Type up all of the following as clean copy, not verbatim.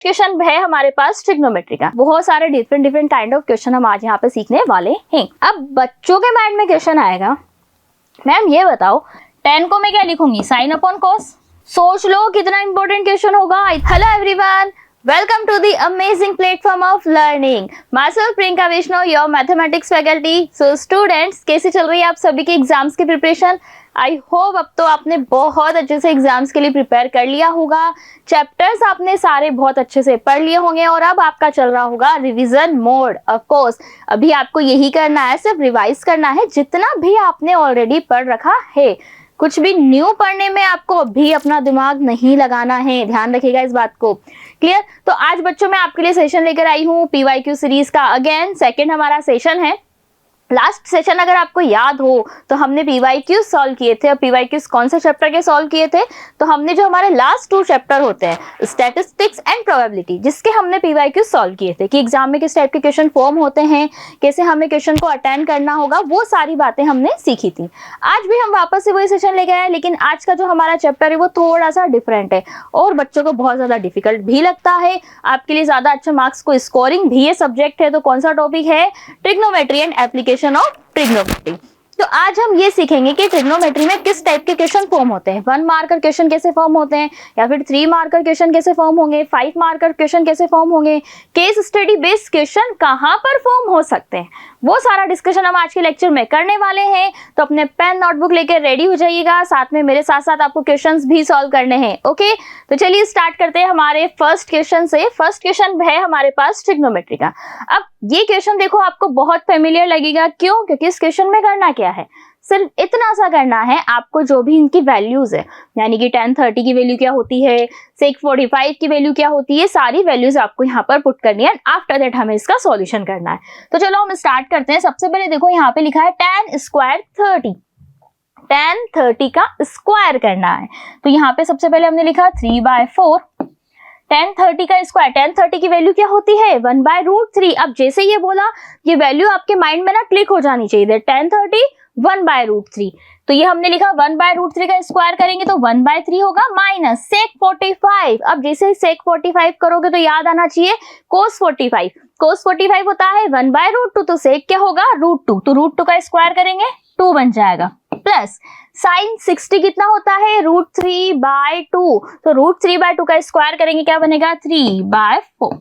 Question है हमारे पास trigonometry का। बहुत सारे डिफरेंट काइंड ऑफ क्वेश्चन हम आज यहाँ पे सीखने वाले हैं। अब बच्चों के माइंड में क्वेश्चन आएगा, मैम ये बताओ 10 को मैं क्या लिखूंगी, साइन अपॉन कॉस। सोच लो कितना इंपॉर्टेंट क्वेश्चन होगा। Hello everyone, welcome to the amazing platform of learning. Myself Priyanka Vaishnav, your mathematics faculty. So students, कैसे चल रही है आप सभी के एग्जाम्स की प्रिपरेशन? आई होप अब तो आपने बहुत अच्छे से एग्जाम्स के लिए प्रिपेयर कर लिया होगा। चैप्टर्स आपने सारे बहुत अच्छे से पढ़ लिए होंगे और अब आपका चल रहा होगा रिवीजन मोड। ऑफ कोर्स अभी आपको यही करना है, सिर्फ रिवाइज करना है जितना भी आपने ऑलरेडी पढ़ रखा है। कुछ भी न्यू पढ़ने में आपको अभी अपना दिमाग नहीं लगाना है, ध्यान रखिएगा इस बात को। क्लियर? तो आज बच्चों मैं आपके लिए सेशन लेकर आई हूँ पीवाईक्यू सीरीज का। अगेन सेकंड हमारा सेशन है। लास्ट सेशन अगर आपको याद हो तो हमने पीवाईक्यू सॉल्व किए थे। और पीवाईक्यूज कौन से चैप्टर के सॉल्व किए थे? तो हमने जो हमारे लास्ट 2 चैप्टर होते हैं, स्टैटिस्टिक्स एंड प्रोबेबिलिटी, जिसके हमने पीवाईक्यू सॉल्व किए थे कि एग्जाम में किस टाइप के क्वेश्चन फॉर्म होते हैं, कैसे हमें क्वेश्चन को अटेंड करना होगा, वो सारी बातें हमने सीखी थी। आज भी हम वापस से वही सेशन लेके आए, लेकिन आज का जो हमारा चैप्टर है वो थोड़ा सा डिफरेंट है और बच्चों को बहुत ज्यादा डिफिकल्ट भी लगता है। आपके लिए ज्यादा अच्छे मार्क्स को स्कोरिंग भी ये सब्जेक्ट है। तो कौन सा टॉपिक है? Trigonometry and application of trigonometry. तो आज हम ये सीखेंगे कि ट्रिग्नोमेट्री में किस टाइप के क्वेश्चन फॉर्म होते हैं। 1 मार्कर क्वेश्चन कैसे फॉर्म होते हैं, या फिर 3 मार्कर क्वेश्चन कैसे फॉर्म होंगे, 5 मार्कर क्वेश्चन कैसे फॉर्म होंगे, केस स्टडी बेस्ड क्वेश्चन कहां पर फॉर्म हो सकते हैं, वो सारा डिस्कशन हम आज के लेक्चर में करने वाले हैं। तो अपने पेन नोटबुक लेकर रेडी हो जाइएगा, साथ में मेरे साथ साथ आपको क्वेश्चंस भी सॉल्व करने हैं। ओके, तो चलिए स्टार्ट करते हैं हमारे फर्स्ट क्वेश्चन से। फर्स्ट क्वेश्चन है हमारे पास ट्रिग्नोमेट्री का। अब ये क्वेश्चन देखो आपको बहुत फेमिलियर लगेगा। क्यों? क्योंकि इस क्वेश्चन में करना क्या है, सिर्फ इतना सा करना है आपको, जो भी इनकी वैल्यूज है, यानी कि tan 30 की वैल्यू क्या होती है, sec 45 की वैल्यू क्या होती है, सारी वैल्यूज आपको यहाँ पर पुट करनी है। आफ्टर दैट हमें इसका सॉल्यूशन करना है। तो चलो हम स्टार्ट करते हैं। सबसे पहले देखो यहाँ पे लिखा है tan स्क्वायर 30, tan 30 का स्क्वायर करना है। तो यहाँ पे सबसे पहले हमने लिखा 3/4, tan 30 का स्क्वायर। tan 30 की वैल्यू क्या होती है? 1/√3। अब जैसे ये बोला, ये वैल्यू आपके माइंड में ना क्लिक हो जानी चाहिए। tan 30 1/√3। तो ये हमने लिखा 1/√3 का स्क्वायर करेंगे तो 1/3 होगा, माइनस sec 45। अब जैसे sec 45 करोगे तो याद आना चाहिए cos 45। cos 45 होता है 1/√2, तो sec क्या होगा? √2। तो √2 का स्क्वायर करेंगे 2 बन जाएगा, प्लस sin 60 कितना होता है? √3/2। तो √3/2 का स्क्वायर करेंगे, क्या बनेगा? 3/4।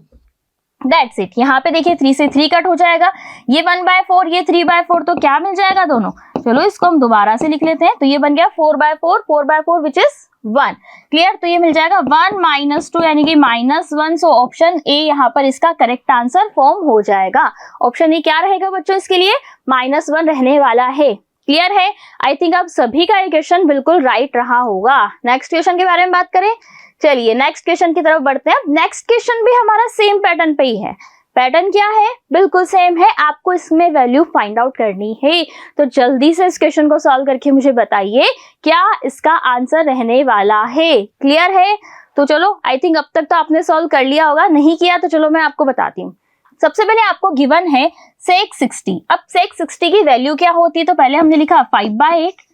That's it। यहाँ पे देखिए 3 से 3 कट हो जाएगा, ये 1/4, ये 3/4, तो क्या मिल जाएगा दोनों? चलो इसको हम दोबारा से लिख लेते हैं। तो ये बन गया 4/4, 4/4 विच इज 1। क्लियर? तो ये मिल जाएगा 1 - 2 यानी कि -1। सो ऑप्शन ए यहाँ पर इसका करेक्ट आंसर फॉर्म हो जाएगा। ऑप्शन ए क्या रहेगा बच्चों इसके लिए? -1 रहने वाला है। क्लियर है? आई थिंक आप सभी का ये क्वेश्चन बिल्कुल राइट रहा होगा। नेक्स्ट क्वेश्चन के बारे में बात करें। चलिए नेक्स्ट क्वेश्चन की तरफ बढ़ते हैं। नेक्स्ट क्वेश्चन भी हमारा सेम पैटर्न पे ही है। पैटर्न क्या है? बिल्कुल सेम है। आपको इसमें वैल्यू फाइंड आउट करनी है। तो जल्दी से इस क्वेश्चन को सॉल्व करके मुझे बताइए क्या इसका आंसर रहने वाला है। क्लियर है? तो चलो, आई थिंक अब तक तो आपने सॉल्व कर लिया होगा, नहीं किया तो चलो मैं आपको बताती हूँ। सबसे पहले आपको गिवन है sec 60। अब sec 60 की वैल्यू क्या होती है? तो पहले हमने लिखा 5/8।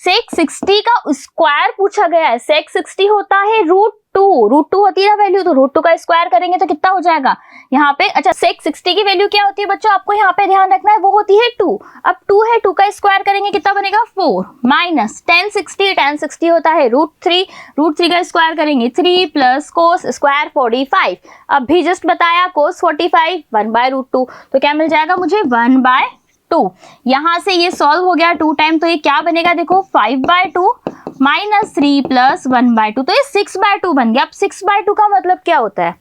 sec 60 का स्क्वायर पूछा गया है। sec 60 होता है √2। √2 होती है ना वैल्यू, तो √2 का स्क्वायर करेंगे तो कितना हो जाएगा यहाँ पे? अच्छा, sec 60 की वैल्यू क्या होती है बच्चों? आपको यहाँ पे ध्यान रखना है, वो होती है 2। अब 2 है, 2 का स्क्वायर करेंगे कितना बनेगा? 4, माइनस tan 60। tan 60 होता है √3। √3 का स्क्वायर करेंगे 3 प्लस cos स्क्वायर 45। अब भी जस्ट बताया cos 45 1/√2, तो क्या मिल जाएगा मुझे? 1/2। यहाँ से ये सॉल्व हो गया 2 टाइम, तो ये क्या बनेगा देखो? 5/2 माइनस 3 प्लस 1/2, तो ये 6/2 बन गया। अब 6/2 का मतलब क्या होता है?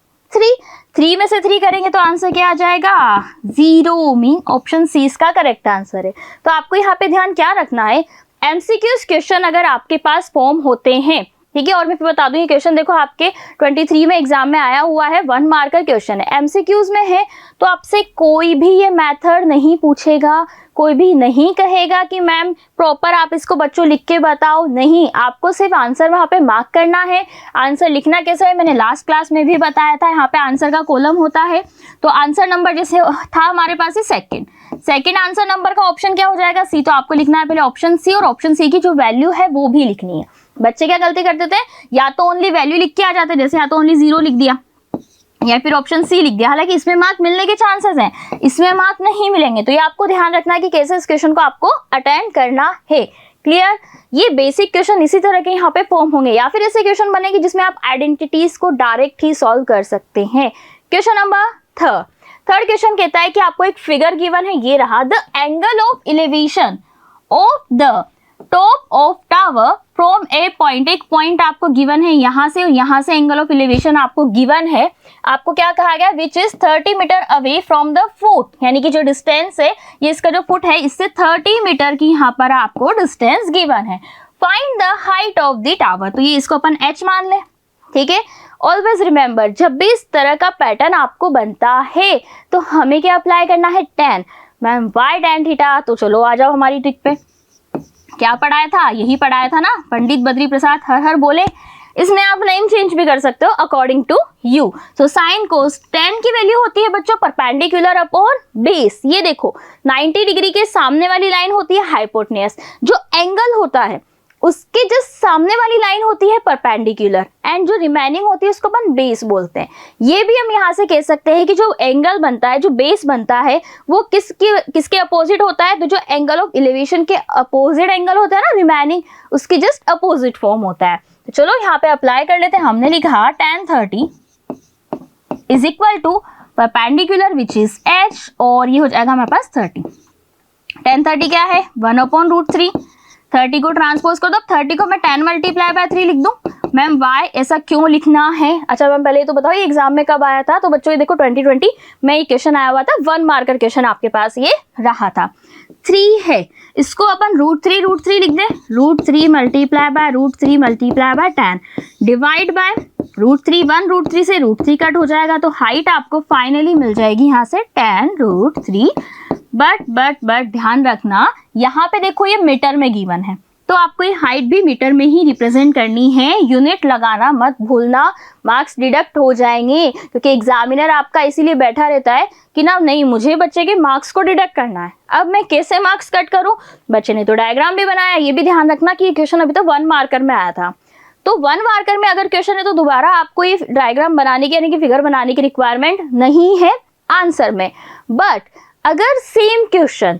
3 में से 3 करेंगे तो आंसर क्या आ जाएगा? 0। मीन ऑप्शन सी इसका करेक्ट आंसर है। तो आपको यहाँ पे ध्यान क्या रखना है, एमसीक्यूज क्वेश्चन अगर आपके पास फॉर्म होते हैं, ठीक है। और मैं फिर बता दूं, ये क्वेश्चन देखो आपके 23 में एग्जाम में आया हुआ है, 1 मार्कर क्वेश्चन है, एमसीक्यूज में है। तो आपसे कोई भी ये मेथड नहीं पूछेगा, कोई भी नहीं कहेगा कि मैम प्रॉपर आप इसको बच्चों लिख के बताओ। नहीं, आपको सिर्फ आंसर वहाँ पे मार्क करना है। आंसर लिखना कैसे है मैंने लास्ट क्लास में भी बताया था। यहाँ पे आंसर का कॉलम होता है, तो आंसर नंबर जैसे था हमारे पास है सेकंड आंसर नंबर का ऑप्शन क्या हो जाएगा? सी। तो आपको लिखना है पहले ऑप्शन सी, और ऑप्शन सी की जो वैल्यू है वो भी लिखनी है। बच्चे क्या गलती करते थे, या तो ओनली वैल्यू लिख के आ जाते, जैसे या तो ओनली 0 लिख दिया, या फिर ऑप्शन सी लिख दिया। हालांकि इसमें मार्क मिलने के चांसेस हैं, इसमें मार्क नहीं मिलेंगे, तो ये आपको ध्यान रखना है कि कैसे इस क्वेश्चन को आपको अटेंड करना है। क्लियर? ये बेसिक क्वेश्चन इसी तरह के यहाँ पे फॉर्म होंगे, या फिर ऐसे क्वेश्चन बनेंगे जिसमें आप आइडेंटिटीज को डायरेक्ट ही सॉल्व कर सकते हैं। क्वेश्चन नंबर थर्ड क्वेश्चन कहता है कि आपको एक फिगर गिवन है, ये रहा, the angle of elevation of the top of tower from a point. एक पॉइंट आपको गिवन है यहाँ से, और यहाँ से एंगल ऑफ एलिवेशन आपको गिवन है। आपको क्या कहा गया, which is 30 metre away from the foot, यानी कि जो डिस्टेंस है, ये इसका जो फुट है, इससे 30 मीटर की यहाँ पर आपको डिस्टेंस गिवन है। Find the height of the tower, तो ये इसको अपन h मान ले। ठीक है, ऑलवेज रिमेंबर, जब भी इस तरह का पैटर्न आपको बनता है तो हमें क्या अप्लाई करना है, tan। Ma'am y tan theta, तो चलो आ जाओ हमारी ट्रिक पे। क्या पढ़ाया था, यही पढ़ाया था ना, पंडित बद्री प्रसाद हर हर बोले। इसमें आप नेम चेंज भी कर सकते हो according to you. So sine cos tan की वैल्यू होती है बच्चों परपेंडिकुलर अपॉन बेस। ये देखो 90 डिग्री के सामने वाली लाइन होती है हाइपोटेन्यूस, जो एंगल होता है उसके जस्ट सामने वाली लाइन होती है परपेंडिकुलर, एंड जो रिमेनिंग होती है उसको अपन बेस बोलते हैं। ये भी हम यहाँ से कह सकते हैं कि जो एंगल बनता है, जो बेस बनता है, वो किसके अपोजिट होता है, तो जो एंगल ऑफ एलिवेशन के अपोजिट एंगल होता है ना रिमेनिंग, उसकी जस्ट अपोजिट फॉर्म होता है। तो चलो यहाँ पे अप्लाई कर लेते हैं। हमने लिखा tan 30 is equal to perpendicular which is h, और ये हो जाएगा हमारे पास 30। tan 30 क्या है, 1/√3। 30 को ट्रांसपोज कर दो, 30 को मैं 10 मल्टीप्लाई बाय 3 लिख दूं। मैम y ऐसा क्यों लिखना है? अच्छा मैम पहले तो बताओ ये एग्जाम में कब आया था? तो बच्चों ये देखो 2020 में ये क्वेश्चन आया हुआ था, 1 मार्कर क्वेश्चन आपके पास ये रहा था। 3 है, इसको अपन √3 लिख दें। √3 multiply by √3 multiply by 10 divide by √3। 1√3 से √3 कट हो जाएगा, तो हाइट आपको फाइनली मिल जाएगी यहाँ से tan √3। बट ध्यान रखना, यहाँ पे देखो ये मीटर में गिवन है, तो आपको ये हाइट भी मीटर में ही रिप्रेजेंट करनी है। यूनिट लगाना मत भूलना, मार्क्स डिडक्ट हो जाएंगे, क्योंकि एग्जामिनर आपका इसीलिए बैठा रहता है कि ना नहीं मुझे बच्चे के मार्क्स को डिडक्ट करना है। अब मैं कैसे मार्क्स कट करूं? बच्चे ने तो डायग्राम भी बनाया, ये भी ध्यान रखना कि ये क्वेश्चन अभी तो 1 मार्कर में आया था, तो 1 मार्कर में अगर क्वेश्चन है तो दोबारा आपको ये डायग्राम बनाने की यानी कि फिगर बनाने की रिक्वायरमेंट नहीं है आंसर में। बट अगर सेम क्वेश्चन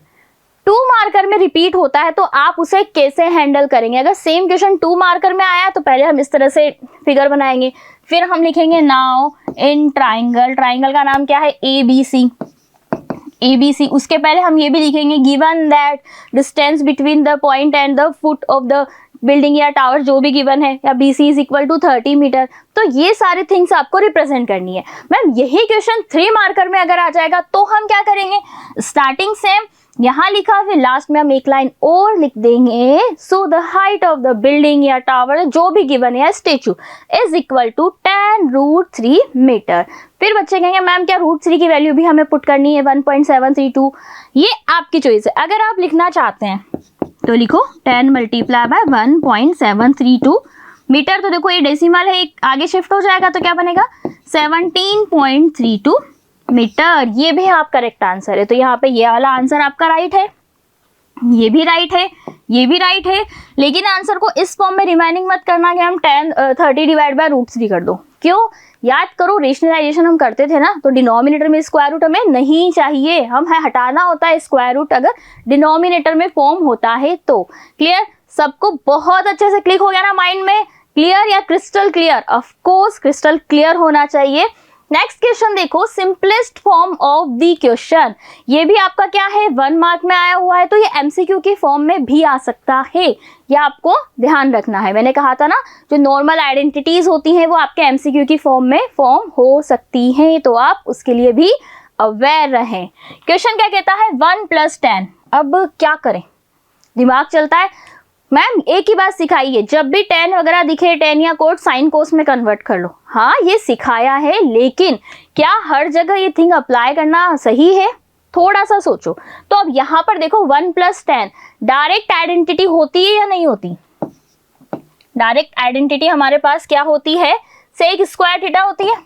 2 मार्कर में रिपीट होता है तो आप उसे कैसे हैंडल करेंगे? अगर सेम क्वेश्चन 2 मार्कर में आया तो पहले हम इस तरह से फिगर बनाएंगे, फिर हम लिखेंगे नाउ इन ट्राइंगल। ट्राइंगल का नाम क्या है, ABC। उसके पहले हम ये भी लिखेंगे given that distance between the point and the foot of the building या टावर जो भी गिवन है, या BC is equal to 30 metre. तो ये सारी थिंग्स आपको रिप्रेजेंट करनी है। मैम यही क्वेश्चन 3 मार्कर में अगर आ जाएगा तो हम क्या करेंगे, स्टार्टिंग सेम यहाँ लिखा, फिर लास्ट में हम एक लाइन और लिख देंगे। So the height of the building या टावर जो भी गिवन है statue is equal to tan √3 metre. फिर बच्चे कहेंगे मैम क्या √3 की वैल्यू भी हमें पुट करनी है 1.732। ये आपकी चॉइस है, अगर आप लिखना चाहते हैं तो लिखो 10 मल्टीप्लाई बाय 1.732 मीटर। तो देखो ये डेसिमल है, एक आगे शिफ्ट हो जाएगा तो क्या बनेगा 17.32 मीटर। ये भी आप करेक्ट आंसर है, तो यहाँ पे ये वाला आंसर आपका राइट है, ये भी राइट है, ये भी राइट है। लेकिन आंसर को इस फॉर्म में रिमाइंडिंग मत करना कि हम 30 डिवाइड बाय √3 कर दो। क्यों? याद करो रेशनलाइजेशन हम करते थे ना, तो डिनोमिनेटर में स्क्वायर रूट हमें नहीं चाहिए, हम हटाना होता है स्क्वायर रूट अगर डिनोमिनेटर में फॉर्म होता है तो। क्लियर? सबको बहुत अच्छे से क्लिक हो गया ना माइंड में? क्लियर या crystal clear? Of course crystal clear होना चाहिए। नेक्स्ट क्वेश्चन देखो, simplest form of the question. ये भी आपका क्या है 1 मार्क में आया हुआ है, तो ये MCQ की फॉर्म में भी आ सकता है, ये आपको ध्यान रखना है। मैंने कहा था ना जो नॉर्मल आइडेंटिटीज होती हैं वो आपके MCQ की फॉर्म में फॉर्म हो सकती हैं, तो आप उसके लिए भी अवेयर रहें। क्वेश्चन क्या कहता है 1 + 10। अब क्या करें, दिमाग चलता है। मैम एक ही बात सिखाई है, जब भी 10 वगैरह दिखे 10 या कोट साइन कोस में कन्वर्ट कर लो। हाँ ये सिखाया है, लेकिन क्या हर जगह ये थिंग अप्लाई करना सही है? थोड़ा सा सोचो। तो अब यहाँ पर देखो 1 + 10 डायरेक्ट आइडेंटिटी होती है या नहीं होती? डायरेक्ट आइडेंटिटी हमारे पास क्या होती है, सेक स्क्वायर थीटा होती है।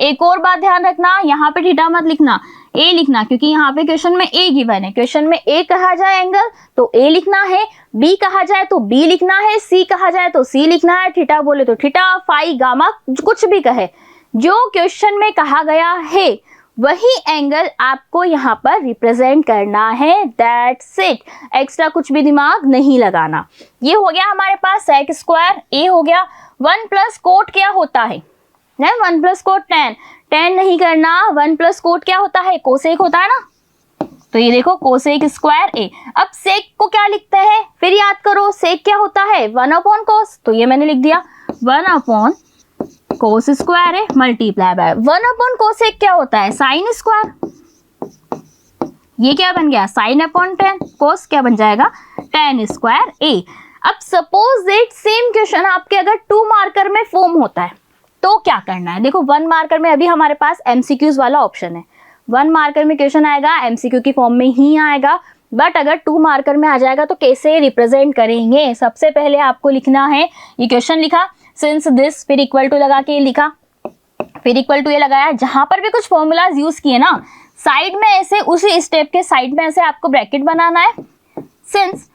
एक और बात ध्यान रखना, यहाँ पे थीटा मत लिखना, ए लिखना, क्योंकि यहाँ पे क्वेश्चन में ए गिवन है। क्वेश्चन में ए कहा जाए एंगल तो ए लिखना है, बी कहा जाए तो बी लिखना है, सी कहा जाए तो सी लिखना है, थीटा बोले तो थीटा, फाई, गामा, कुछ भी कहे, जो क्वेश्चन में कहा गया है वही एंगल आपको यहाँ पर रिप्रेजेंट करना है। दैट्स इट, एक्स्ट्रा कुछ भी दिमाग नहीं लगाना। ये हो गया हमारे पास सेक स्क्वायर, ए हो गया। 1 प्लस कोट क्या होता है? 1 प्लस कोट tan, tan नहीं करना, 1 प्लस कोट क्या होता है? कोसेक होता है ना। तो ये देखो कोसेक स्क्वायर ए। अब सेक को क्या लिखते हैं? फिर याद करो, सेक क्या होता है? 1 अपॉन कोस। तो ये मैंने लिख दिया 1 अपॉन कोस स्क्वायर है मल्टीप्लाई बाय 1 अपॉन कोसेक क्या होता है? Sine square. ये क्या बन गया? साइन अपॉन tan, कोस क्या बन जाएगा? tan स्क्वायर ए। अब सपोज दैट सेम क्वेश्चन आपके अगर 2 मार्कर में फॉर्म होता है तो क्या करना है? देखो 1 मार्कर में अभी हमारे पास एमसीक्यूज वाला ऑप्शन है। 1 मार्कर में क्वेश्चन आएगा एमसीक्यू की फॉर्म में ही आएगा, बट अगर 2 मार्कर में आ जाएगा तो कैसे रिप्रेजेंट करेंगे? सबसे पहले आपको लिखना है, ये क्वेश्चन लिखा सिंस दिस, फिर इक्वल टू लगा के लिखा, फिर इक्वल टू ये लगाया। जहां पर भी कुछ फॉर्मूलाज यूज किए ना, साइड में ऐसे उसी स्टेप के साइड में ऐसे आपको ब्रैकेट बनाना है। Since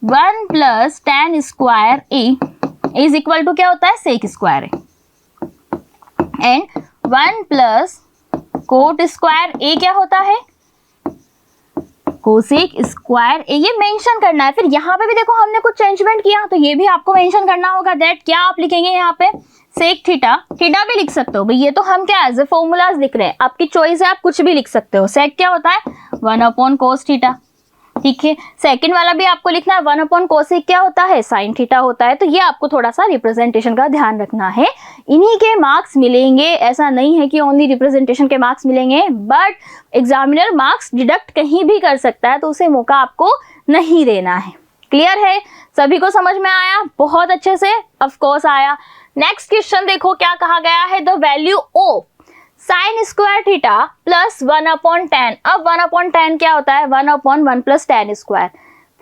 1 plus tan square A is equal to क्या होता है? Sec square A, and 1 plus cot square A क्या होता है? Cosec square A. ये मेंशन करना है। फिर यहाँ पे भी देखो हमने कुछ चेंजमेंट किया तो ये भी आपको मेंशन करना होगा। दैट क्या आप लिखेंगे यहाँ पे? सेक थीटा, थीटा भी लिख सकते हो भाई, ये तो हम क्या एज ए फॉर्मूलाज लिख रहे हैं, आपकी चॉइस है, आप कुछ भी लिख सकते हो। सेक क्या होता है? 1 अपॉन कोस थीटा, ठीक है। सेकंड वाला भी आपको लिखना है 1 अपॉन कोसेक क्या होता है? साइन थीटा होता है। तो ये आपको थोड़ा सा रिप्रेजेंटेशन का ध्यान रखना है। इन्हीं के मार्क्स मिलेंगे, ऐसा नहीं है कि ओनली रिप्रेजेंटेशन के मार्क्स मिलेंगे, बट एग्जामिनर मार्क्स डिडक्ट कहीं भी कर सकता है, तो उसे मौका आपको नहीं देना है। क्लियर है? सभी को समझ में आया? बहुत अच्छे से ऑफ कोर्स आया। नेक्स्ट क्वेश्चन देखो क्या कहा गया है, the value of sine square theta plus 1 upon tan। अब 1 अपॉन tan क्या होता है? 1 अपॉन 1 प्लस tan स्क्वायर।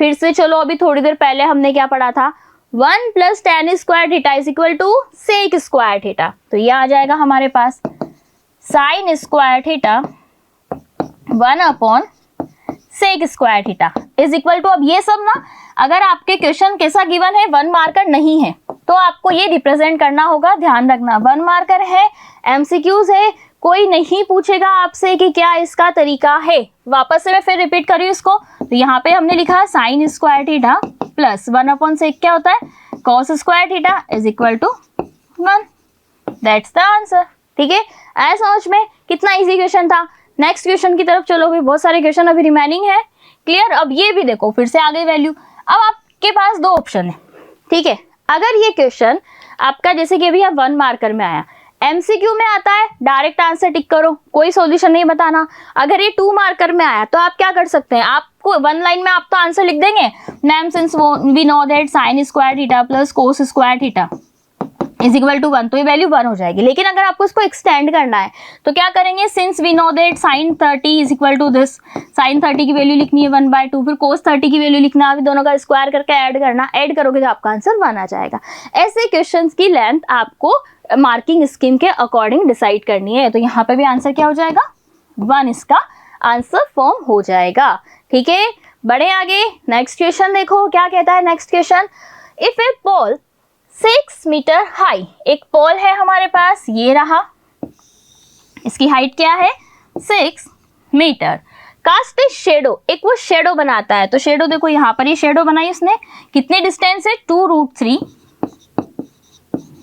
फिर से चलो, अभी थोड़ी देर पहले हमने क्या पढ़ा था? 1 plus tan square theta is equal to sec square theta. तो ये आ जाएगा हमारे पास sine square theta 1 upon sec square theta is equal to, अब ये सब ना अगर आपके क्वेश्चन कैसा गिवन है, 1 मार्कर नहीं है तो आपको ये रिप्रेजेंट करना होगा। ध्यान रखना 1 मार्कर है, एमसीक्यूज है, कोई नहीं पूछेगा आपसे कि क्या इसका तरीका है। वापस से मैं फिर रिपीट कर रही हूँ इसको। तो यहाँ पे हमने लिखा sine square theta plus 1 upon sec क्या होता है? Cos square theta is equal to 1। That's the answer. ठीक है, आया समझ में? कितना इजी क्वेश्चन था। नेक्स्ट क्वेश्चन की तरफ चलो, भी बहुत सारे क्वेश्चन अभी रिमेनिंग है। क्लियर? अब ये भी देखो, फिर से आ गई वैल्यू। अब आपके पास 2 ऑप्शन है, ठीक है। अगर ये क्वेश्चन आपका जैसे कि अभी 1 मार्कर में आया, एमसीक्यू में आता है डायरेक्ट आंसर टिक करो, कोई सॉल्यूशन नहीं बताना। अगर ये 2 मार्कर में आया तो आप क्या कर सकते हैं? आपको 1 लाइन में आप तो आंसर लिख देंगे, ma'am since we know that sine square theta plus cos square theta is equal to 1, तो ये वैल्यू 1 हो जाएगी। लेकिन अगर आपको इसको एक्सटेंड करना है तो क्या करेंगे? Since we know that sine 30 is equal to this, sine 30 की वैल्यू लिखनी है 1/2, फिर कोस 30 की वैल्यू लिखना, अभी दोनों का स्क्वायर करके ऐड करना, ऐड करोगे तो आपका आंसर 1 आ जाएगा। ऐसे क्वेश्चंस की लेंथ आपको मार्किंग स्कीम के अकॉर्डिंग डिसाइड करनी है। तो यहाँ पे भी आंसर क्या हो जाएगा? 1 इसका आंसर फॉर्म हो जाएगा। ठीक है, बढ़े आगे। नेक्स्ट क्वेश्चन देखो क्या कहता है। Next question, if a pole 6 metre high, एक पोल है हमारे पास, ये रहा, इसकी हाइट क्या है? 6 मीटर। कास्ट ए शेडो, एक वो शेडो बनाता है। तो शेडो देखो यहाँ पर ये शेडो बनाई उसने, कितने डिस्टेंस है? 2√3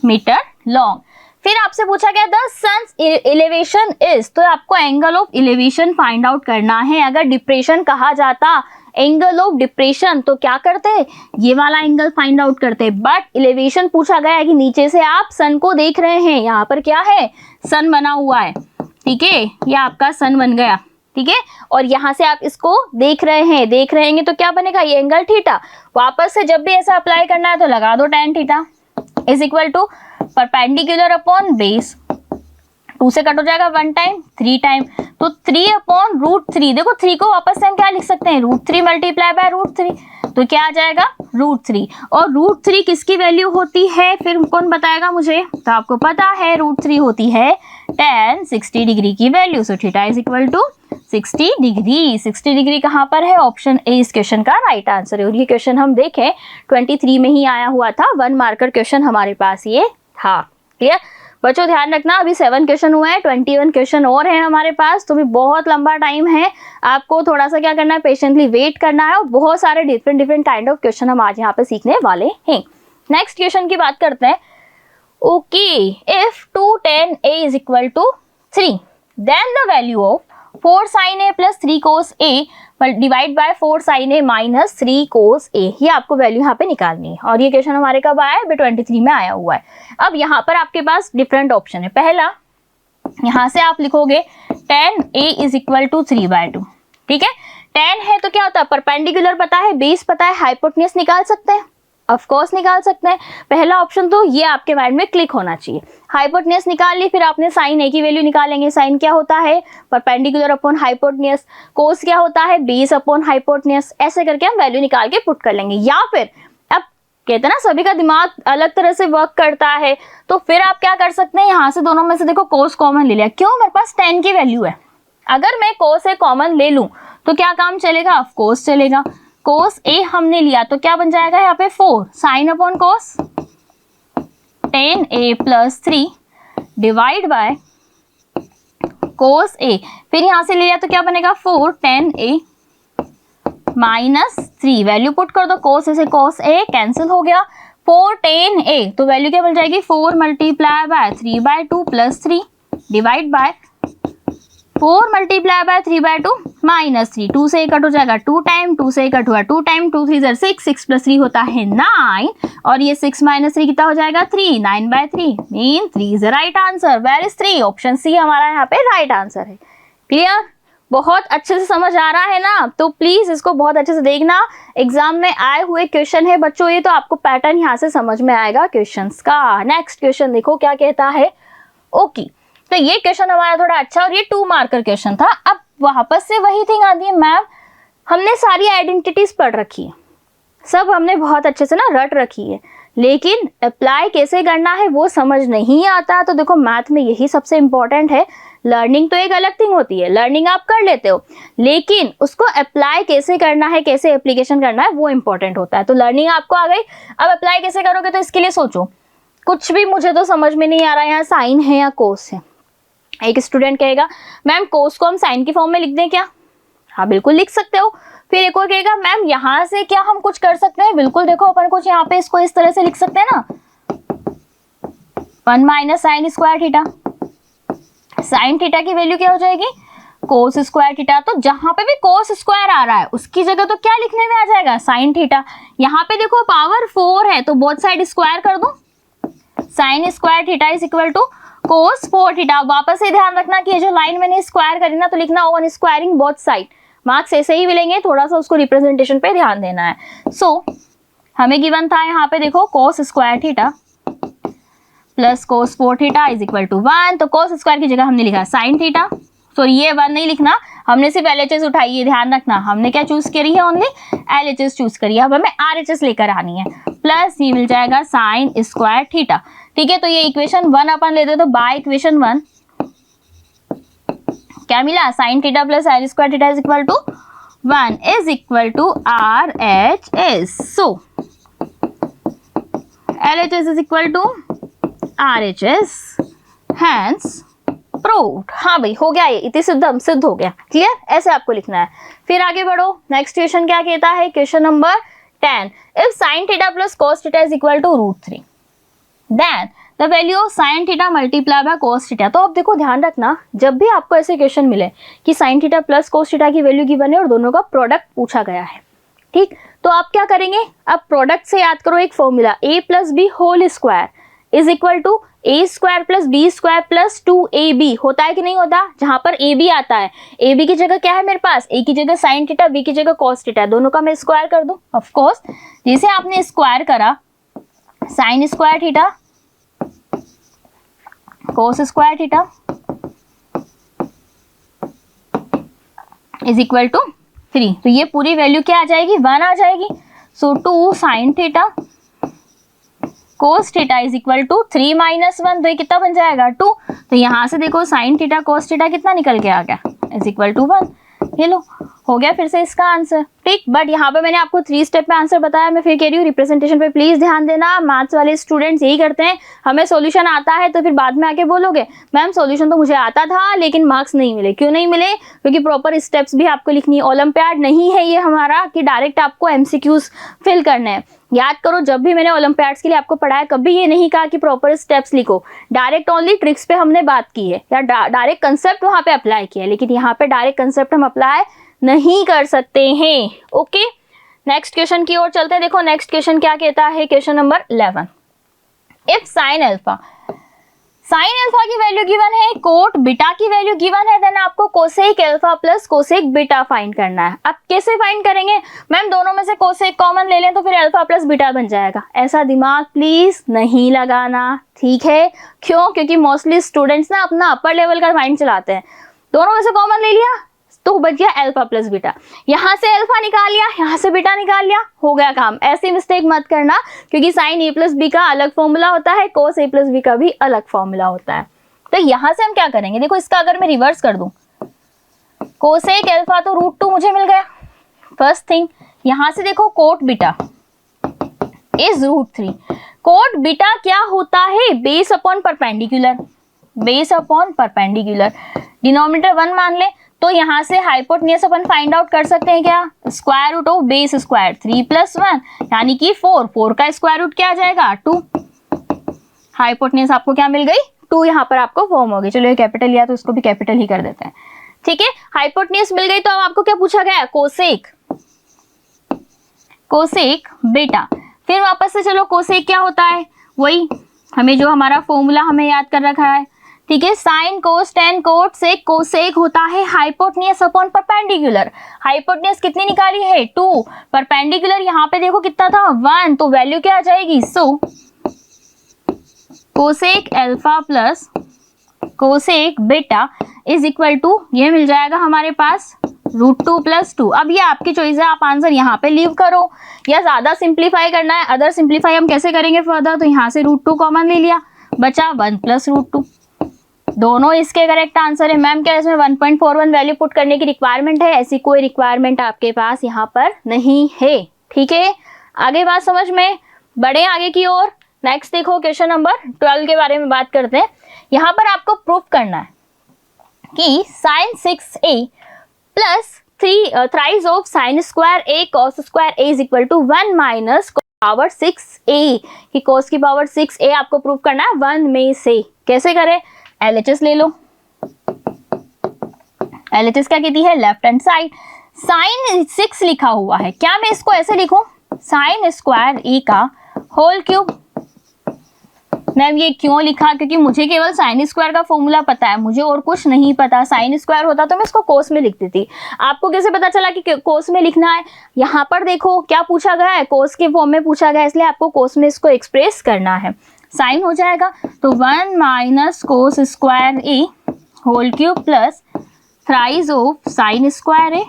मीटर लॉन्ग। फिर आपसे पूछा गया द सन्स एलिवेशन इज, तो आपको angle of elevation find out करना है। अगर डिप्रेशन कहा जाता, एंगल ऑफ डिप्रेशन, तो क्या करते हैं? ये वाला एंगल फाइंड आउट करते हैं। बट एलिवेशन पूछा गया है कि नीचे से आप सन को देख रहे हैं, यहाँ पर क्या है? सन बना हुआ है, ठीक है, ये आपका सन बन गया, ठीक है, और यहाँ से आप इसको देख रहे हैं, देख रहेंगे तो क्या बनेगा? ये एंगल थीटा। वापस से जब भी ऐसा अप्लाई करना है तो लगा दो tan theta is equal to perpendicular upon base, 2 से कट हो जाएगा 1 टाइम, 3 टाइम, तो 3 अपॉन √3। देखो 3 को वापस से हम क्या लिख सकते हैं? √3 मल्टीप्लाई बाय √3, तो क्या आ जाएगा? √3। और √3 किसकी वैल्यू होती है? फिर कौन बताएगा मुझे? तो आपको पता है √3 होती है tan 60 डिग्री की value. So theta is equal to 60 degree. 60 degree कहाँ पर है? ऑप्शन ए इस क्वेश्चन का राइट आंसर है। और ये क्वेश्चन हम देखें 23 में ही आया हुआ था, 1 मार्कर क्वेश्चन हमारे पास ये था। क्लियर बच्चों, ध्यान रखना अभी 7 क्वेश्चन हुए हैं, 21 क्वेश्चन और हैं हमारे पास, तो भी बहुत लंबा टाइम है। आपको थोड़ा सा क्या करना है, पेशेंटली वेट करना है। और बहुत सारे डिफरेंट काइंड ऑफ क्वेश्चन हम आज यहाँ पे सीखने वाले हैं। नेक्स्ट क्वेश्चन की बात करते हैं। Okay, if 2 tan A is equal to 3, then the value of 4 sin A plus 3 cos A divide by 4 sin A minus 3 cos A, ये आपको वैल्यू यहाँ पे निकालनी है। और ये क्वेश्चन हमारे कब आया है? 23 में आया हुआ है। अब यहाँ पर आपके पास डिफरेंट ऑप्शन है। पहला, यहाँ से आप लिखोगे tan A is equal to 3/2, ठीक है। tan है तो क्या होता है? परपेंडिकुलर पता है, बेस पता है, हाइपोटेन्यूज निकाल सकते हैं, ऑफ कोर्स निकाल सकते हैं। पहला ऑप्शन तो ये आपके माइंड में क्लिक होना चाहिए। हाइपोटेन्यूज निकाल ली, फिर आपने साइन ए की वैल्यू निकालेंगे। साइन क्या होता है? Perpendicular upon hypotenuse. कोस क्या होता है? Base upon hypotenuse. ऐसे करके हम वैल्यू निकाल के पुट कर लेंगे। या फिर अब कहते हैं ना सभी का दिमाग अलग तरह से वर्क करता है, तो फिर आप क्या कर सकते हैं, यहाँ से दोनों में से देखो कोस कॉमन ले लिया। क्यों? मेरे पास tan की वैल्यू है, अगर मैं कोस ए कॉमन ले लूं तो क्या काम चलेगा? ऑफ कोर्स चलेगा। कोस ए हमने लिया तो क्या बन जाएगा यहाँ पे? 4 sine upon cos tan A plus 3 divide by cos A, फिर यहाँ से ले लिया तो क्या बनेगा? 4 tan A minus 3, value put कर दो, कोस ए से कोस ए कैंसिल हो गया। 4 tan A तो वैल्यू क्या बन जाएगी? 4 multiply by 3/2 plus 3 divide bye 4 multiply by 3/2 minus 3, 2 से कट हो जाएगा 2 टाइम, 2 से कट हुआ 2 टाइम, 2 3 6, 6 प्लस 3 होता है 9, और ये 6 माइनस 3 कितना हो जाएगा? 3, 9/3 mean 3 is the right answer. Where is 3? Option C हमारा यहाँ पे राइट आंसर है। क्लियर? बहुत अच्छे से समझ आ रहा है ना? तो प्लीज इसको बहुत अच्छे से देखना, एग्जाम में आए हुए क्वेश्चन है बच्चों ये, तो आपको पैटर्न यहाँ से समझ में आएगा क्वेश्चंस का। नेक्स्ट क्वेश्चन देखो क्या कहता है। ओके, तो ये क्वेश्चन हमारा थोड़ा अच्छा, और ये 2 मार्कर क्वेश्चन था। अब वापस से वही थिंग आती है, मैम हमने सारी आइडेंटिटीज पढ़ रखी है, सब हमने बहुत अच्छे से ना रट रखी है, लेकिन अप्लाई कैसे करना है वो समझ नहीं आता। तो देखो मैथ में यही सबसे इंपॉर्टेंट है। लर्निंग तो एक अलग थिंग होती है, लर्निंग आप कर लेते हो, लेकिन उसको अप्लाई कैसे करना है, कैसे एप्लीकेशन करना है, वो इंपॉर्टेंट होता है। तो लर्निंग आपको आ गई, अब अप्लाई कैसे करोगे? तो इसके लिए सोचो, कुछ भी मुझे तो समझ में नहीं आ रहा है, यहाँ साइन है या कोस है। एक स्टूडेंट कहेगा मैम कोस को हम साइन की फॉर्म में लिख दें क्या? हाँ बिल्कुल लिख सकते हो। फिर एक और कहेगा मैम यहाँ से क्या हम कुछ कर सकते हैं? बिल्कुल, देखो अपन कुछ यहाँ पे इसको इस तरह से लिख सकते हैं ना, 1 minus sign square theta. Sine theta की वैल्यू क्या हो जाएगी? कोस स्क्वायर थीटा। तो जहां पे भी कोस स्क्वायर आ रहा है उसकी जगह तो क्या लिखने में आ जाएगा? Sine theta. यहाँ पे देखो पावर 4 है तो बोथ साइड स्क्वायर कर दो, sine square theta is equal to cos 4 theta. वापस से ध्यान रखना कि ये जो लाइन मैंने स्क्वायर करी ना, तो लिखना oven squaring both side. Marks ऐसे ही मिलेंगे, थोड़ा सा उसको रिप्रेजेंटेशन पे ध्यान देना है। सो हमें गिवन था यहाँ पे देखो cos square theta plus cos 4 theta is equal to 1। तो कोस स्क्वायर की जगह हमने लिखा साइन थीटा। सॉरी ये 1 नहीं लिखना, हमने सिर्फ LHS उठाई है, ध्यान रखना हमने क्या चूज करी है? ओनली LHS चूज करी है। अब हमें RHS लेकर आनी है, प्लस ये मिल जाएगा साइन स्क्वायर थीटा। ठीक है, तो ये इक्वेशन 1 अपन लेते तो बाय इक्वेशन 1 क्या मिला? Sine theta plus sine square theta is equal to 1 is equal to RHS। So LHS is equal to RHS, hence proved. हाँ भाई हो गया, ये इति सिद्धम सिद्ध हो गया। क्लियर? ऐसे आपको लिखना है। फिर आगे बढ़ो, नेक्स्ट क्वेश्चन क्या कहता है? Question number 10, if sine theta plus cos theta is equal to √3 then the value of sine theta multiply by cos theta. तो अब देखो ध्यान रखना, जब भी आपको ऐसे क्वेश्चन मिले कि sign theta plus cos theta की वैल्यू गिवन है और दोनों का प्रोडक्ट पूछा गया है, ठीक, तो आप क्या करेंगे? अब प्रोडक्ट से याद करो एक formula, a plus B whole square is equal to A square plus B square plus 2ab। होता है कि नहीं होता? जहां पर ए बी आता है, ए बी की जगह क्या है मेरे पास? ए की जगह साइन थीटा, बी की जगह कॉस थीटा, दोनों का मैं स्क्वायर कर दूं। ऑफ कोर्स जैसे आपने स्क्वायर करा, sine square theta cos square theta is equal to 3, तो ये पूरी वैल्यू क्या आ जाएगी? 1 आ जाएगी। So 2 sine theta cos theta is equal to 3 minus 1, तो ये कितना बन जाएगा? 2। तो यहाँ से देखो साइन थीटा कोस थीटा कितना निकल के आ गया? Is equal to 1। ये लो हो गया फिर से इसका आंसर, ठीक। बट यहाँ पे मैंने आपको 3 स्टेप में आंसर बताया, मैं फिर कह रही हूँ रिप्रेजेंटेशन पे प्लीज ध्यान देना। मैथ्स वाले स्टूडेंट्स यही करते हैं, हमें सॉल्यूशन आता है तो फिर बाद में आके बोलोगे मैम सॉल्यूशन तो मुझे आता था लेकिन मार्क्स नहीं मिले। क्यों नहीं मिले? क्योंकि प्रॉपर स्टेप्स भी आपको लिखनी है। ओलंपियाड नहीं है ये हमारा कि डायरेक्ट आपको MCQs फिल करने हैं। याद करो, जब भी मैंने ओलंपियाड्स के लिए आपको पढ़ाया कभी ये नहीं कहा कि प्रॉपर स्टेप्स लिखो, डायरेक्ट ओनली ट्रिक्स पे हमने बात की है या डायरेक्ट कंसेप्ट वहाँ पे अप्लाई किया है, लेकिन यहाँ पे डायरेक्ट कंसेप्ट हम अप्लाई नहीं कर सकते हैं। ओके, नेक्स्ट क्वेश्चन की ओर चलते हैं। देखो नेक्स्ट क्वेश्चन क्या कहता है, question number 11। If sine alpha की वैल्यू गिवन है, कोट बीटा की वैल्यू गिवन है, देन आपको cosec alpha plus cosec beta find करना है। अब कैसे फाइंड करेंगे? मैम दोनों में से कोसेक कॉमन ले लें तो फिर अल्फा प्लस बीटा बन जाएगा। ऐसा दिमाग प्लीज नहीं लगाना, ठीक है? क्यों? क्योंकि मोस्टली स्टूडेंट्स ना अपना अपर लेवल का माइंड चलाते हैं। दोनों में से कॉमन ले लिया तो बच गया अल्फा प्लस बीटा, यहाँ से अल्फा निकाल लिया, यहाँ से बीटा निकाल लिया, हो गया काम। ऐसी मिस्टेक मत करना, क्योंकि साइन ए प्लस बी का अलग फॉर्मूला होता है, कोस ए प्लस बी का भी अलग फॉर्मूला होता है। तो यहाँ से हम क्या करेंगे, देखो इसका अगर मैं रिवर्स कर दूं, कोसेक अल्फा तो √2 मुझे मिल गया फर्स्ट थिंग। यहाँ से देखो cot beta is √3। Cot beta क्या होता है? Base upon perpendicular, base upon perpendicular. Denominator 1 मान ले तो यहाँ से हाइपोटेन्यूज अपन फाइंड आउट कर सकते हैं क्या? Square root of base square 3 + 1 यानी कि 4 का स्क्वायर रूट क्या आ जाएगा? 2। हाइपोटेन्यूज आपको क्या मिल गई? 2 यहाँ पर आपको फॉर्म हो गई। चलो ये कैपिटल लिया तो इसको भी कैपिटल ही कर देते हैं, ठीक है? हाइपोटेन्यूज मिल गई तो अब आपको क्या पूछा गया? Cosec beta. फिर वापस से चलो कोसेक क्या होता है, वही हमें जो हमारा फॉर्मूला हमें याद कर रखा है, ठीक है? Sine cos tan cot sec cosec होता है हाइपोटेन्यूज अपॉन परपेंडिकुलर। हाइपोटेन्यूज कितनी निकाली है? 2। परपेंडिकुलर यहाँ पे देखो कितना था? 1, तो वैल्यू क्या आ जाएगी? So cosec alpha plus cosec beta is equal to, ये मिल जाएगा हमारे पास √2 + 2। अब ये आपकी चॉइस है, आप आंसर यहाँ पे लीव करो या ज्यादा सिंप्लीफाई करना है। अदर सिंप्लीफाई हम कैसे करेंगे फर्दर? तो यहाँ से √2 कॉमन ले लिया, बचा 1 + √2। दोनों इसके करेक्ट आंसर है। मैम क्या इसमें 1.41 वैल्यू पुट करने की रिक्वायरमेंट है? ऐसी कोई रिक्वायरमेंट आपके पास यहाँ पर नहीं है, ठीक है? आगे बात समझ में, बढ़े आगे की ओर। नेक्स्ट देखो क्वेश्चन नंबर 12 के बारे में बात करते हैं। यहाँ पर आपको प्रूफ करना है कि साइन 6a प्लस 3 thrice of sine square a cos square a is equal to 1 - power 6a कि cos की पावर 6a आपको प्रूफ करना है 1 में से। कैसे करें? LHS ले लो। LHS क्या कहती है? Left hand side. साइन 6 लिखा हुआ है, क्या मैं इसको ऐसे लिखूं? साइन स्क्वायर a का होल क्यूब। मैम ये क्यों लिखा? क्योंकि मुझे केवल साइन स्क्वायर का फॉर्मूला पता है, मुझे और कुछ नहीं पता। साइन स्क्वायर होता तो मैं इसको कोस में लिखती थी। आपको कैसे पता चला कि कोस में लिखना है? यहाँ पर देखो क्या पूछा गया है, कोस के फॉर्म में पूछा गया है, इसलिए आपको कोस में इसको एक्सप्रेस करना है। साइन हो जाएगा तो 1 - cos square a whole cube plus thrice of sine square a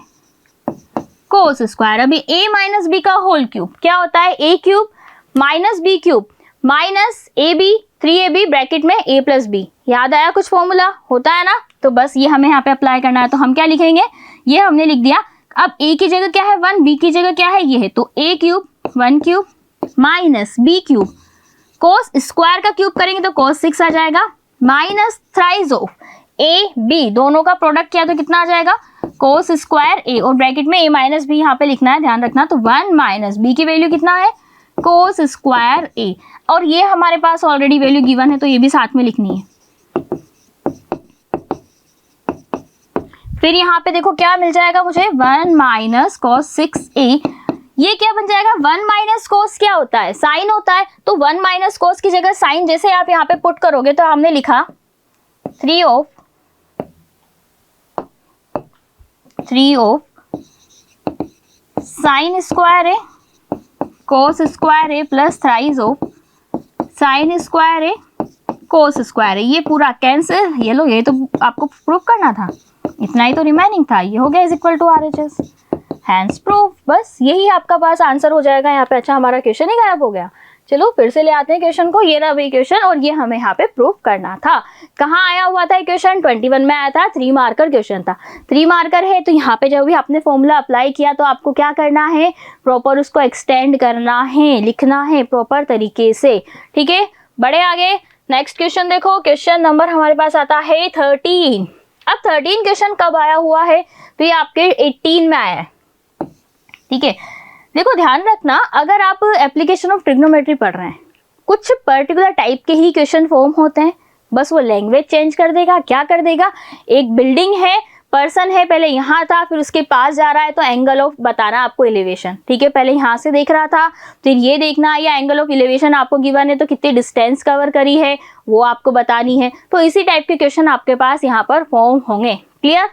cos square. अभी a - b का होल क्यूब क्या होता है? a cube minus b cube minus ab 3ab bracket में a + b। याद आया कुछ फॉर्मूला होता है ना? तो बस ये हमें यहाँ पे अप्लाई करना है। तो हम क्या लिखेंगे? ये हमने लिख दिया। अब a की जगह क्या है? 1, b की जगह क्या है? ये है, तो a cube 1 cube minus b cube cos square का क्यूब करेंगे तो कोस 6 आ जाएगा minus thrice of a b दोनों का प्रोडक्ट किया तो कितना आ जाएगा? कोस स्क्वायर a और ब्रैकेट में a - b यहाँ पे लिखना है, ध्यान रखना। तो 1 - b की वैल्यू कितना है? कोस स्क्वायर a। और ये हमारे पास ऑलरेडी वैल्यू गिवन है तो ये भी साथ में लिखनी है। फिर यहाँ पे देखो क्या मिल जाएगा मुझे? 1 - cos 6a। ये क्या बन जाएगा? 1 - cos क्या होता है? साइन होता है। तो 1 - cos की जगह साइन जैसे आप यहाँ पे पुट करोगे तो हमने लिखा 3 of sine square a cos square a plus thrice of sine square a cos square a। ये पूरा कैंसिल। ये लो, ये तो आपको प्रूफ करना था, इतना ही तो रिमेनिंग था। ये हो गया is equal to RHS, hence proof. बस यही आपका पास आंसर हो जाएगा यहाँ पे। अच्छा हमारा क्वेश्चन ही गायब हो गया, चलो फिर से ले आते हैं क्वेश्चन को। ये रहा वही क्वेश्चन और ये हमें यहाँ पे प्रूव करना था। कहाँ आया हुआ था क्वेश्चन? 21 में आया था। 3 मार्कर क्वेश्चन था। 3 मार्कर है तो यहाँ पे जब भी आपने फॉर्मूला अप्लाई किया तो आपको क्या करना है? प्रॉपर उसको एक्सटेंड करना है, लिखना है प्रॉपर तरीके से। ठीक है, बड़े आगे नेक्स्ट क्वेश्चन देखो। क्वेश्चन नंबर हमारे पास आता है 13। अब 13 क्वेश्चन कब आया हुआ है? तो ये आपके 18 में आया है। ठीक है, देखो ध्यान रखना, अगर आप एप्लीकेशन ऑफ ट्रिग्नोमेट्री पढ़ रहे हैं, कुछ पर्टिकुलर टाइप के ही क्वेश्चन फॉर्म होते हैं, बस वो लैंग्वेज चेंज कर देगा। क्या कर देगा? एक बिल्डिंग है, पर्सन है, पहले यहाँ था फिर उसके पास जा रहा है तो एंगल ऑफ बताना आपको एलिवेशन। ठीक है, पहले यहाँ से देख रहा था फिर ये देखना, या एंगल ऑफ एलिवेशन आपको गिवन है तो कितनी डिस्टेंस कवर करी है वो आपको बतानी है। तो इसी टाइप के क्वेश्चन आपके पास यहाँ पर फॉर्म होंगे। क्लियर?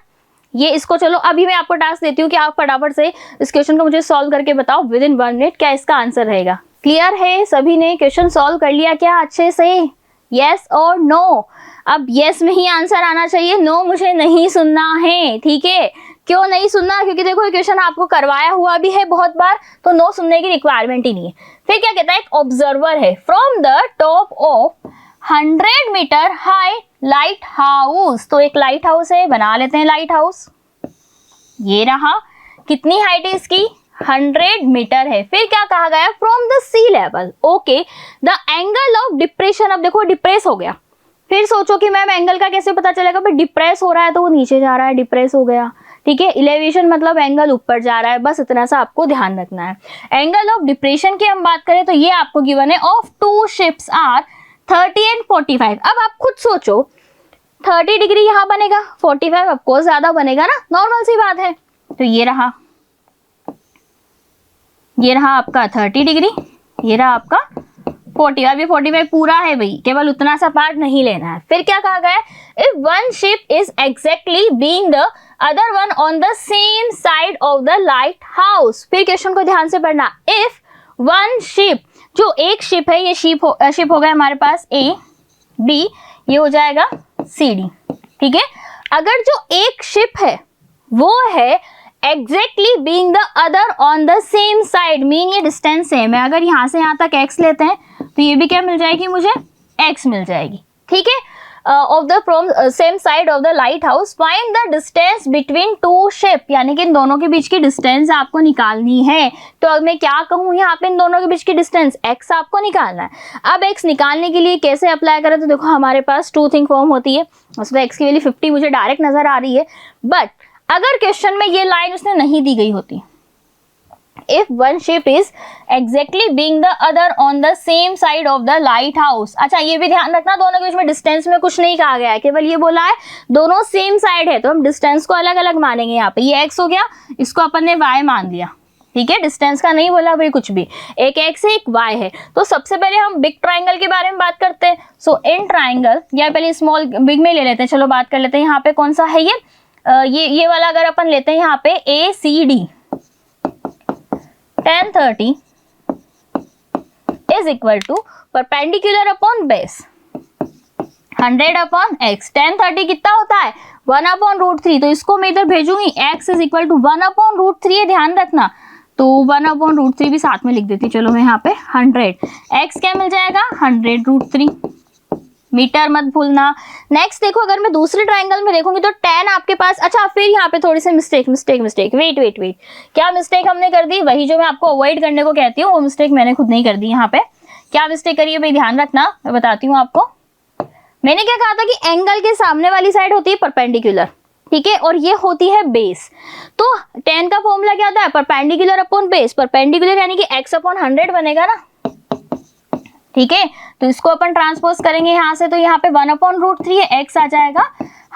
ये इसको चलो अभी मैं आपको टास्क देती हूँ कि आप फटाफट से इस क्वेश्चन को मुझे सॉल्व करके बताओ विद इन 1 मिनट क्या इसका आंसर रहेगा। क्लियर है? सभी ने क्वेश्चन सॉल्व कर लिया क्या अच्छे से? यस और नो? अब यस में ही आंसर आना चाहिए, नो मुझे नहीं सुनना है। ठीक है, क्यों नहीं सुनना? क्योंकि देखो ये क्वेश्चन आपको करवाया हुआ भी है बहुत बार, तो नो सुनने की रिक्वायरमेंट ही नहीं है। फिर क्या कहता है? एक ऑब्जर्वर है from the top of 100 metre high lighthouse. तो एक लाइट हाउस है, बना लेते हैं लाइट हाउस। ये रहा, कितनी हाइट है इसकी? 100 मीटर है। फिर क्या कहा गया? From the sea level. Okay, the angle of depression. अब देखो डिप्रेस हो गया, फिर सोचो कि मैम एंगल का कैसे पता चलेगा? भाई डिप्रेस हो रहा है तो वो नीचे जा रहा है, डिप्रेस हो गया। ठीक है, इलेवेशन मतलब एंगल ऊपर जा रहा है, बस इतना सा आपको ध्यान रखना है। एंगल ऑफ डिप्रेशन की हम बात करें तो ये आपको गिवन है ऑफ 2 शिप्स आर 30 एंड 45। अब आप खुद सोचो 30 डिग्री यहाँ बनेगा, 45 ऑफकोर्स ज्यादा बनेगा ना, नॉर्मल सी बात है। तो ये रहा आपका 30 डिग्री, ये रहा आपका 40। अब ये 45 पूरा है भाई, केवल उतना सा पार्ट नहीं लेना है। फिर क्या कहा गया? If one ship is exactly being the other one on the same side of the light house. फिर क्वेश्चन को ध्यान से पढ़ना। इफ वन शिप, जो एक शिप है, ये शिप हो गया हमारे पास ए बी, ये हो जाएगा सी डी। ठीक है, अगर जो एक शिप है वो है exactly being the other on the same side, mean ये डिस्टेंस सेम है। अगर यहाँ से यहाँ तक x लेते हैं तो ये भी क्या मिल जाएगी? मुझे x मिल जाएगी। ठीक है, of the from same side of the light house find the distance between 2 ship, यानी कि इन दोनों के बीच की डिस्टेंस आपको निकालनी है। तो अब मैं क्या कहूँ यहाँ पे? इन दोनों के बीच की डिस्टेंस x आपको निकालना है। अब x निकालने के लिए कैसे अप्लाई करें? तो देखो हमारे पास 2 थिंग फॉर्म होती है, उसमें x की वैल्यू 50 मुझे डायरेक्ट नजर आ रही है, बट अगर क्वेश्चन में ये लाइन उसने नहीं दी गई होती, if one ship is exactly being the other on the same side of the light house. अच्छा ये भी ध्यान रखना, दोनों के बीच में डिस्टेंस में कुछ नहीं कहा गया है, केवल ये बोला है दोनों सेम साइड है, तो हम डिस्टेंस को अलग अलग मानेंगे। यहाँ पे ये x हो गया, इसको अपन ने y मान दिया। ठीक है, डिस्टेंस का नहीं बोला भाई कुछ भी, एक x है एक y है। तो सबसे पहले हम बिग ट्राइंगल के बारे में बात करते हैं। सो इन ट्राइंगल, या पहले स्मॉल बिग में ले लेते हैं, चलो बात कर लेते हैं। यहाँ पे कौन सा है ये वाला अगर अपन लेते हैं यहाँ पे ACD, tan 30 is equal to perpendicular upon base 100 upon x। tan 30 कितना होता है? 1/√3। तो इसको मैं इधर भेजूंगी, x इज इक्वल टू 1/√3 है, ध्यान रखना। तो 1/√3 भी साथ में लिख देती, चलो मैं यहाँ पे 100, x क्या मिल जाएगा? 100√3 मीटर, मत भूलना। नेक्स्ट देखो, अगर मैं दूसरे ट्राइंगल में देखूंगी तो tan आपके पास, अच्छा फिर यहाँ पे थोड़ी सी मिस्टेक, वेट, क्या मिस्टेक हमने कर दी? वही जो मैं आपको अवॉइड करने को कहती हूँ, वो मिस्टेक मैंने खुद नहीं कर दी। यहाँ पे क्या मिस्टेक करी है भाई, ध्यान रखना, मैं बताती हूँ आपको। मैंने क्या कहा था कि एंगल के सामने वाली साइड होती है परपेंडिकुलर, ठीक है, और ये होती है बेस। तो tan का फॉर्मूला क्या होता है? Perpendicular upon base. परपेंडिकुलर यानी कि x अपॉन 100 बनेगा ना, ठीक है। तो इसको अपन ट्रांसपोज करेंगे यहाँ से, तो यहाँ पे 1/√3 है, x आ जाएगा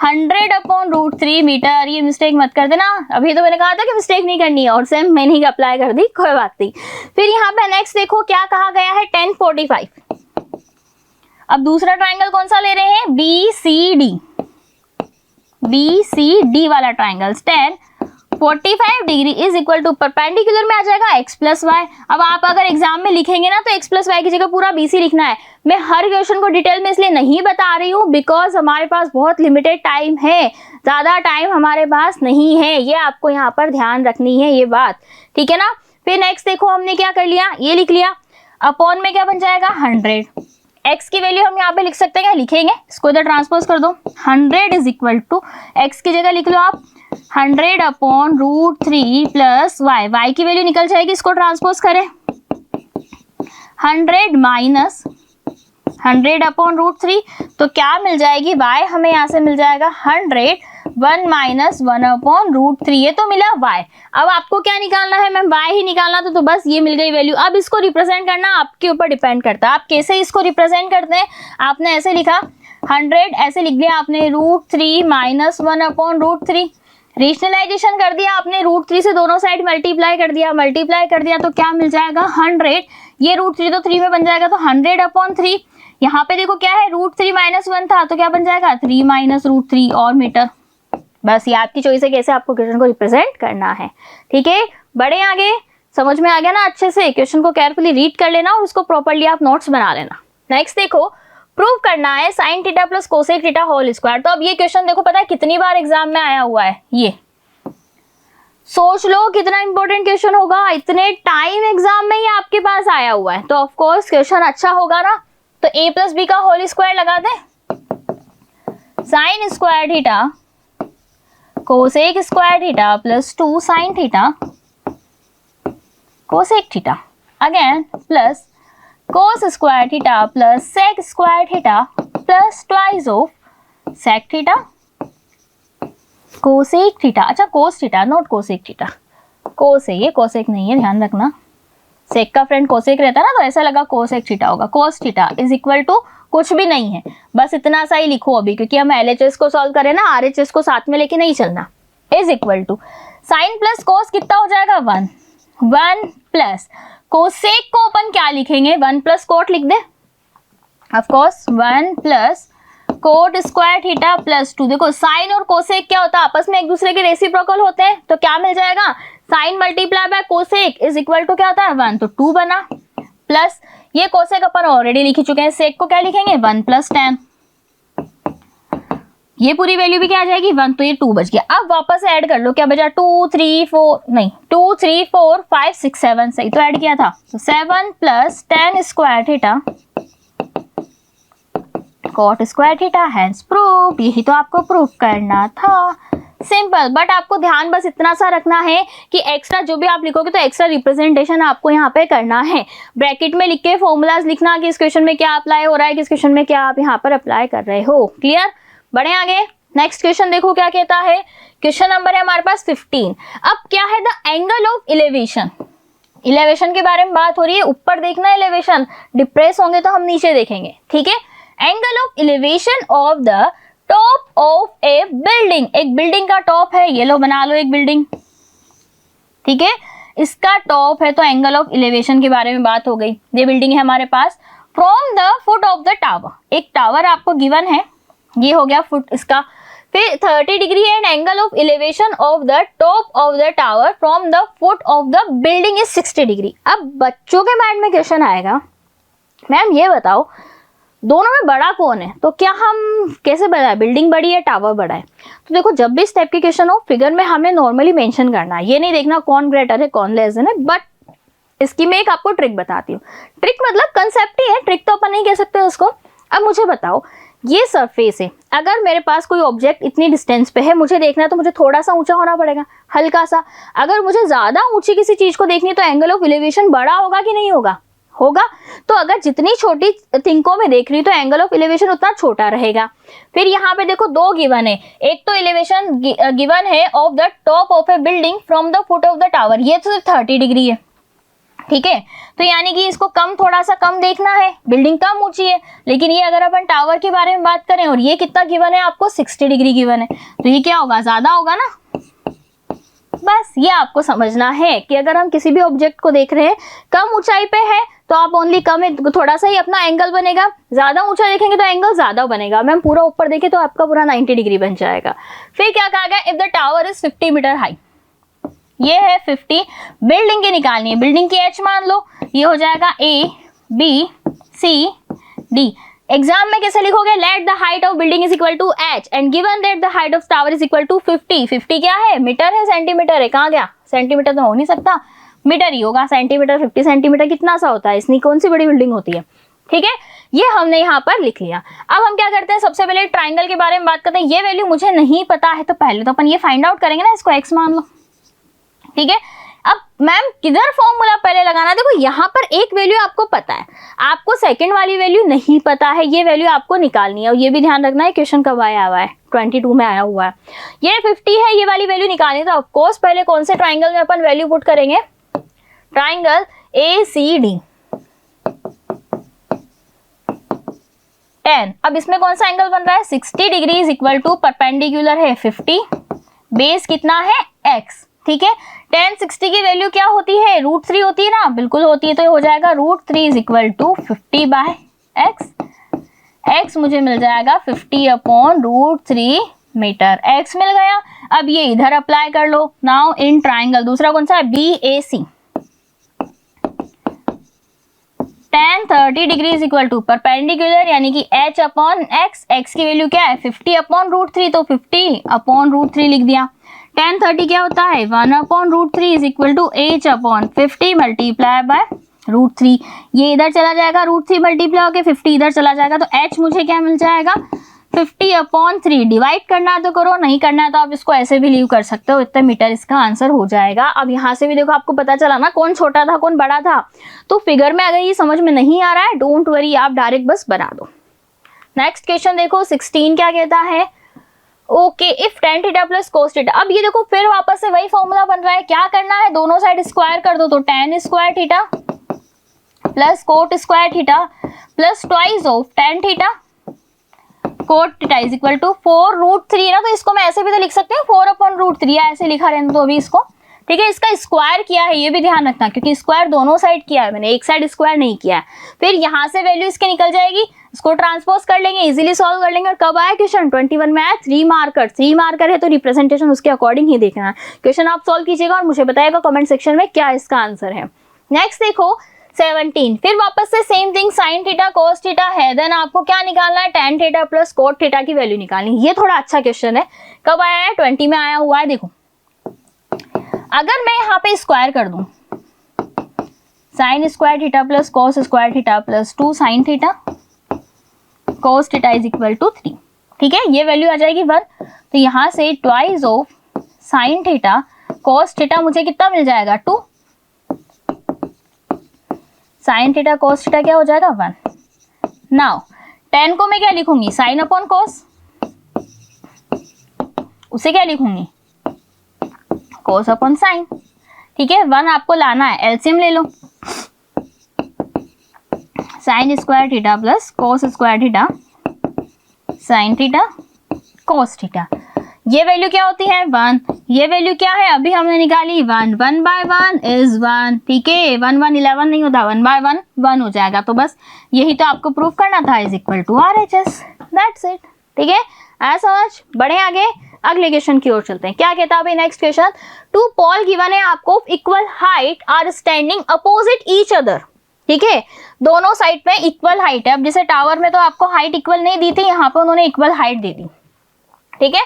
100/√3 मीटर। ये मिस्टेक मत कर देना, अभी तो मैंने कहा था कि मिस्टेक नहीं करनी है, और सेम मैंने ही अप्लाई कर दी, कोई बात नहीं। फिर यहाँ पे नेक्स्ट देखो क्या कहा गया है, tan 45। अब दूसरा ट्राइंगल कौन सा ले रहे हैं? BCD वाला triangle. tan 45 degree is equal to perpendicular में आ जाएगा x प्लस वाई। अब आप अगर एग्जाम में लिखेंगे ना तो x प्लस वाई की जगह पूरा BC लिखना है। मैं हर क्वेश्चन को डिटेल में इसलिए नहीं बता रही हूँ बिकॉज हमारे पास बहुत लिमिटेड टाइम है, ज्यादा टाइम हमारे पास नहीं है, ये आपको यहाँ पर ध्यान रखनी है ये बात, ठीक है ना। फिर नेक्स्ट देखो हमने क्या कर लिया, ये लिख लिया। अपॉन में क्या बन जाएगा 100। x की वैल्यू हम यहाँ पे लिख सकते हैं, क्या लिखेंगे, इसको इधर ट्रांसपोज कर दो। 100 इज इक्वल टू x की जगह लिख लो आप 100 अपॉन √3 प्लस y की वैल्यू निकल जाएगी, इसको ट्रांसपोज करें 100 माइनस 100 अपॉन √3, तो क्या मिल जाएगी y हमें यहाँ से मिल जाएगा 100 1 माइनस 1 अपॉन √3, ये तो मिला y। अब आपको क्या निकालना है मैम, y ही निकालना, तो बस ये मिल गई वैल्यू। अब इसको रिप्रेजेंट करना आपके ऊपर डिपेंड करता है, आप कैसे इसको रिप्रेजेंट करते हैं। आपने ऐसे लिखा 100, ऐसे लिख दिया आपने √3 माइनस 1 अपॉन √3, रेशनलाइजेशन कर दिया आपने, √3 से दोनों साइड मल्टीप्लाई कर दिया तो क्या मिल जाएगा 100, ये √3 तो 3 में बन जाएगा, तो 100 अपॉन 3, यहाँ पे देखो क्या है √3 माइनस 1 था, तो क्या बन जाएगा 3 माइनस √3 और मीटर। बस ये आपकी चॉइस है कैसे आपको क्वेश्चन को रिप्रेजेंट करना है। ठीक है, बढ़े आगे, समझ में आ गया ना, अच्छे से क्वेश्चन को केयरफुली रीड कर लेना और उसको प्रॉपर्ली आप नोट्स बना लेना। नेक्स्ट देखो, प्रूव करना है sin थीटा plus cosec theta whole square. तो अब ये क्वेश्चन देखो पता है कितनी बार एग्जाम में आया हुआ है, ये सोच लो कितना इंपॉर्टेंट क्वेश्चन होगा, इतने टाइम एग्जाम में ये आपके पास आया हुआ है, तो ऑफ कोर्स क्वेश्चन अच्छा होगा ना। तो a प्लस बी का होल स्क्वायर लगा दें, sine square theta cosec square theta plus 2 sine theta cosec theta, again plus cos square theta plus sec square theta plus twice of sec theta cosec theta. अच्छा cos theta not cosec theta, cos है ये, cosec नहीं है, ध्यान रखना। सेक का friend cosec रहता है ना, तो ऐसा लगा कोसेक थीटा होगा। Cos theta is equal to कुछ भी नहीं है, बस इतना सा ही लिखो अभी, क्योंकि हम LHS को सॉल्व करें ना, RHS को साथ में लेके नहीं चलना। Is equal to sine plus cos कितना हो जाएगा 1 प्लस कोसेक को अपन क्या लिखेंगे 1 प्लस कोट लिख दे, of course 1 plus cot square theta plus 2। देखो साइन और कोसेक क्या होता है, आपस में एक दूसरे के रेसिप्रोकल होते हैं, तो क्या मिल जाएगा sine multiply by cosec is equal to क्या होता है 1, तो 2 बना, प्लस ये कोसेक अपन ऑलरेडी लिख चुके हैं, सेक को क्या लिखेंगे 1 प्लस tan, ये पूरी वैल्यू भी क्या आ जाएगी 1, तो ये 2 बच गया। अब वापस ऐड कर लो, क्या बचा 2 3 4 5 6 7, सही तो ऐड किया था, तो 7 plus tan square theta cot square theta, hence proof. यही तो आपको प्रूफ करना था, सिंपल। बट आपको ध्यान बस इतना सा रखना है कि एक्स्ट्रा जो भी आप लिखोगे तो एक्स्ट्रा रिप्रेजेंटेशन आपको यहाँ पे करना है, ब्रैकेट में लिख के फॉर्मूलाज लिखना कि इस क्वेश्चन में क्या अप्लाई हो रहा है, किस क्वेश्चन में क्या आप यहाँ पर अप्लाई कर रहे हो। क्लियर, बढ़े आगे। नेक्स्ट क्वेश्चन देखो क्या कहता है, क्वेश्चन नंबर है हमारे पास 15। अब क्या है the angle of elevation, elevation के बारे में बात हो रही है, ऊपर देखना एलिवेशन, डिप्रेस होंगे तो हम नीचे देखेंगे, ठीक है। Angle of elevation of the top of A building, एक बिल्डिंग का टॉप है, ये लो बना लो एक बिल्डिंग, ठीक है, इसका टॉप है, तो एंगल ऑफ एलिवेशन के बारे में बात हो गई। ये बिल्डिंग है हमारे पास, from the foot of the tower, एक टावर आपको गिवन है, ये हो गया फुट इसका, फिर 30 degree and angle of elevation of the top of the tower from the foot of the building is 60 degree. अब बच्चों के माइंड में क्वेश्चन आएगा, मैम ये बताओ दोनों में बड़ा कौन है, तो क्या हम कैसे बताएं बिल्डिंग बड़ी है टावर बड़ा है। तो देखो जब भी इस टाइप के क्वेश्चन हो फिगर में हमें नॉर्मली मेंशन करना है, ये नहीं देखना कौन ग्रेटर है कौन लेस है, बट इसकी मैं एक आपको ट्रिक बताती हूँ। ट्रिक मतलब कंसेप्ट ही है, ट्रिक तो अपन नहीं कह सकते उसको। अब मुझे बताओ ये सरफेस है, अगर मेरे पास कोई ऑब्जेक्ट इतनी डिस्टेंस पे है, मुझे देखना है तो मुझे थोड़ा सा ऊंचा होना पड़ेगा, हल्का सा। अगर मुझे ज्यादा ऊंची किसी चीज को देखनी है तो एंगल ऑफ एलिवेशन बड़ा होगा कि नहीं होगा, होगा। तो अगर जितनी छोटी थिंग को मैं देख रही हूँ तो एंगल ऑफ एलिवेशन उतना छोटा रहेगा। फिर यहाँ पे देखो दो गिवन है, एक तो एलिवेशन गिवन है of the top of A building from the foot of the tower, ये तो 30 डिग्री है, ठीक है। तो यानी कि इसको कम, थोड़ा सा कम देखना है, बिल्डिंग कम ऊंची है। लेकिन ये अगर अपन टावर के बारे में बात करें और ये कितना गिवन है आपको 60 डिग्री गिवन है, तो ये क्या होगा ज्यादा होगा ना। बस ये आपको समझना है कि अगर हम किसी भी ऑब्जेक्ट को देख रहे हैं कम ऊंचाई पे है तो आप ओनली कम है, थोड़ा सा ही अपना एंगल बनेगा, ज्यादा ऊंचा देखेंगे तो एंगल ज्यादा बनेगा। मैम पूरा ऊपर देखे तो आपका पूरा 90 डिग्री बन जाएगा। फिर क्या कहा गया, if the tower is 50 metre high, ये है 50, बिल्डिंग की निकालनी है, बिल्डिंग की एच मान लो, ये हो जाएगा ABCD। एग्जाम में कैसे लिखोगे, let the height of building is equal to h and given that the height of tower is equal to 50। 50 क्या है, मीटर है, सेंटीमीटर है, कहाँ गया, सेंटीमीटर तो हो नहीं सकता, मीटर ही होगा, सेंटीमीटर 50 सेंटीमीटर कितना सा होता है, इतनी कौन सी बड़ी बिल्डिंग होती है। ठीक है, ये हमने यहाँ पर लिख लिया। अब हम क्या करते हैं, सबसे पहले ट्राइंगल के बारे में बात करते हैं। ये वैल्यू मुझे नहीं पता है तो पहले तो अपन ये फाइंड आउट करेंगे ना, इसको x मान लो। ठीक है, अब मैम किधर फॉर्मूला पहले लगाना, देखो यहाँ पर एक वैल्यू आपको पता है, आपको सेकंड वाली वैल्यू नहीं पता है, ये वैल्यू आपको निकालनी है। और ये भी ध्यान रखना है क्वेश्चन कब आया हुआ है, 22 में आया हुआ है। ये 50 है, ये वाली वैल्यू निकालनी है। तो ऑफकोर्स पहले कौन से ट्राइंगल में अपन वैल्यू पुट करेंगे, ट्राइंगल ACD 10। अब इसमें कौन सा एंगल बन रहा है, 60 degree is equal to perpendicular है 50, बेस कितना है x। ठीक है, 10 60 की वैल्यू क्या होती है, √3 होती है ना, बिल्कुल होती है। तो ये हो जाएगा √3 is equal to 50/x। x मुझे मिल जाएगा 50/√3 मीटर, x मिल गया। अब ये इधर अप्लाई कर लो। नाउ इन ट्राइंगल, दूसरा कौन सा है, BAC 10 30 degree is equal to perpendicular यानी कि h/x, x की वैल्यू क्या है 50/√3, तो 50/√3 लिख दिया। 10 30 क्या होता है 1/√3 is equal to h/50 multiply by √3। ये इधर चला जाएगा, √3 मल्टीप्लाई होकर 50 इधर चला जाएगा, तो h मुझे क्या मिल जाएगा 50/3। डिवाइड करना है तो करो, नहीं करना है तो आप इसको ऐसे भी लीव कर सकते हो, इतने मीटर इसका आंसर हो जाएगा। अब यहाँ से भी देखो आपको पता चला ना कौन छोटा था कौन बड़ा था। तो फिगर में अगर ये समझ में नहीं आ रहा है, डोंट वरी, आप डायरेक्ट बस बना दो। नेक्स्ट क्वेश्चन देखो 16 क्या कहता है, okay if tan theta plus cos theta. अब ये देखो फिर वापस से वही फॉर्मूला बन रहा है, क्या करना है, दोनों साइड स्क्वायर कर दो, तो tan square theta plus cot square theta plus twice of tan theta cot theta is equal to 4√3 ना। तो इसको मैं ऐसे भी तो लिख सकते हैं 4/√3, या ऐसे लिखा रहने तो अभी इसको। ठीक है, इसका स्क्वायर किया है, ये भी ध्यान रखना, क्योंकि स्क्वायर दोनों साइड किया है मैंने, एक साइड स्क्वायर नहीं किया है। फिर यहाँ से वैल्यू इसके निकल जाएगी, इसको ट्रांसपोज कर लेंगे, इजीली सॉल्व कर लेंगे। और कब आया क्वेश्चन 21 में आया, 3 मार्कर है, तो रिप्रेजेंटेशन उसके अकॉर्डिंग ही देखना है। क्वेश्चन आप सॉल्व कीजिएगा और मुझे बताइएगा कमेंट सेक्शन में क्या इसका आंसर है। नेक्स्ट देखो 17, फिर वापस से same thing, sign theta cos theta है, देन आपको क्या निकालना है, tan theta plus cot theta की वैल्यू निकालनी। ये थोड़ा अच्छा क्वेश्चन है, कब आया है 20 में आया हुआ है। देखो अगर मैं यहाँ पे स्क्वायर कर दूं, sine square theta plus cos square theta plus 2 sine theta cos theta is equal to 3। ठीक है, ये वैल्यू आ जाएगी 1। तो यहाँ से twice of sine theta cos theta मुझे कितना मिल जाएगा 2, साइन थीटा कोस थीटा क्या हो जाएगा 1। नाउ tan को मैं क्या लिखूंगी, साइन अपॉन कोस, उसे क्या लिखूंगी कोस अपॉन साइन। ठीक है, 1 आपको लाना है, एलसीएम ले लो, sine square theta plus cos square theta sine theta cos theta. ये वैल्यू क्या होती है 1, ये वैल्यू क्या है अभी हमने निकाली 1, 1/1 इज 1। ठीक है, 1 1 11 नहीं होता, 1/1 1 हो जाएगा। तो बस यही तो आपको प्रूफ करना था, is equal to RHS, that's it. ठीक है, ऐसा समझ, बढ़े आगे, अगले क्वेश्चन की ओर चलते हैं। क्या कहता है अभी नेक्स्ट क्वेश्चन, 2 पॉल गिवन है आपको, equal height are standing opposite each other. ठीक है, दोनों साइड पे इक्वल हाइट है। अब जैसे टावर में तो आपको हाइट इक्वल नहीं दी थी, यहाँ पे उन्होंने इक्वल हाइट दे दी। ठीक है,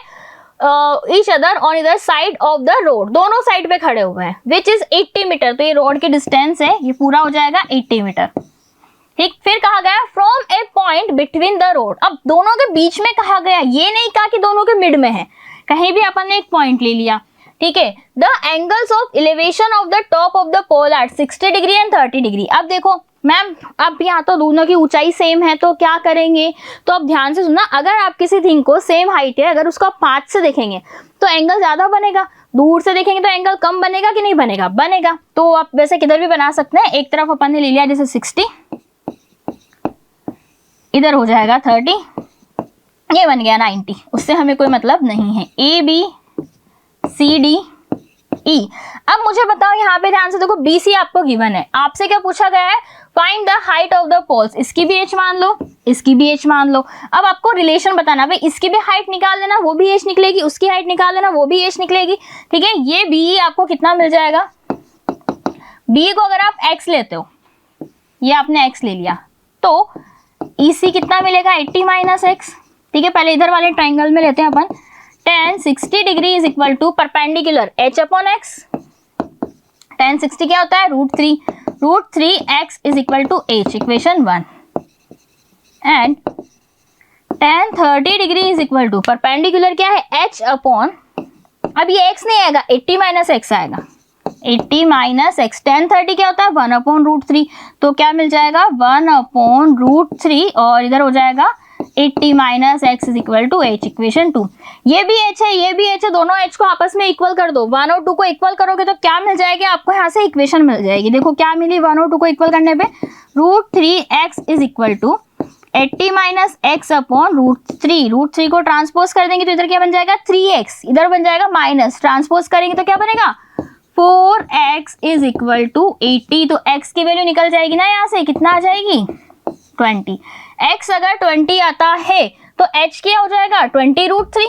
ईच अदर ऑन इधर साइड ऑफ द रोड, दोनों साइड पे खड़े हुए हैं, विच इज 80 मीटर। तो ये रोड की डिस्टेंस है, ये पूरा हो जाएगा 80 मीटर। ठीक, फिर कहा गया from a point between the road. अब दोनों के बीच में कहा गया, ये नहीं कहा कि दोनों के मिड में है, कहीं भी अपन ने एक पॉइंट ले लिया। ठीक है, the angles of elevation of the top of the pole at 60 degree and 30 degree. अब देखो मैम, अब यहाँ तो दोनों की ऊंचाई सेम है, तो क्या करेंगे, तो अब ध्यान से सुनना, अगर आप किसी थिंग को सेम हाइट है, अगर उसका पाथ से देखेंगे तो एंगल ज्यादा बनेगा, दूर से देखेंगे तो एंगल कम बनेगा कि नहीं बनेगा, बनेगा। तो आप वैसे किधर भी बना सकते हैं, एक तरफ अपन ने ले लिया जैसे 60, इधर हो जाएगा 30, ये बन गया 90, उससे हमें कोई मतलब नहीं है। ABCD E। अब मुझे बताओ यहाँ पे ध्यान से देखो, BC आपको गिवन है, आपसे क्या पूछा गया है, find the height of the poles. इसकी भी h मान लो, इसकी भी h मान लो। अब आपको रिलेशन बताना, भाई इसकी भी हाइट निकाल देना, वो भी h निकलेगी, उसकी हाइट निकाल देना, वो भी h निकलेगी। ठीक है, ये BE आपको कितना मिल जाएगा, BE को अगर आप x लेते हो, ये आपने x ले लिया, तो EC कितना मिलेगा 80 माइनस x। ठीक है, पहले इधर वाले ट्राइंगल में लेते हैं अपन, tan 60 degree is equal to perpendicular h upon x tan60 क्या होता है, √3 is equal to h, equation 1। And tan30 degree is equal to perpendicular क्या है, h अपॉन, अब ये x नहीं आएगा, 80 माइनस x आएगा, 80 माइनस x। tan30 क्या होता है, 1/√3, तो क्या मिल जाएगा, 1/√3, और इधर हो जाएगा 80 minus x is equal to h, equation 2। ये भी h है, ये भी h है, दोनों h को आपस में इक्वल कर दो। 1 और 2 को इक्वल करोगे तो क्या मिल जाएगी आपको, यहाँ से इक्वेशन मिल जाएगी। देखो क्या मिली 1 और 2 को इक्वल करने पे, √3x is equal to 80 minus x upon √3 को ट्रांसपोज कर देंगे तो इधर क्या बन जाएगा, 3x, इधर बन जाएगा माइनस, ट्रांसपोज करेंगे तो क्या बनेगा, 4x इज इक्वल टू 80। तो x की वैल्यू निकल जाएगी ना यहाँ से, कितना आ जाएगी, 20। x अगर 20 आता है तो h क्या हो जाएगा, 20√3।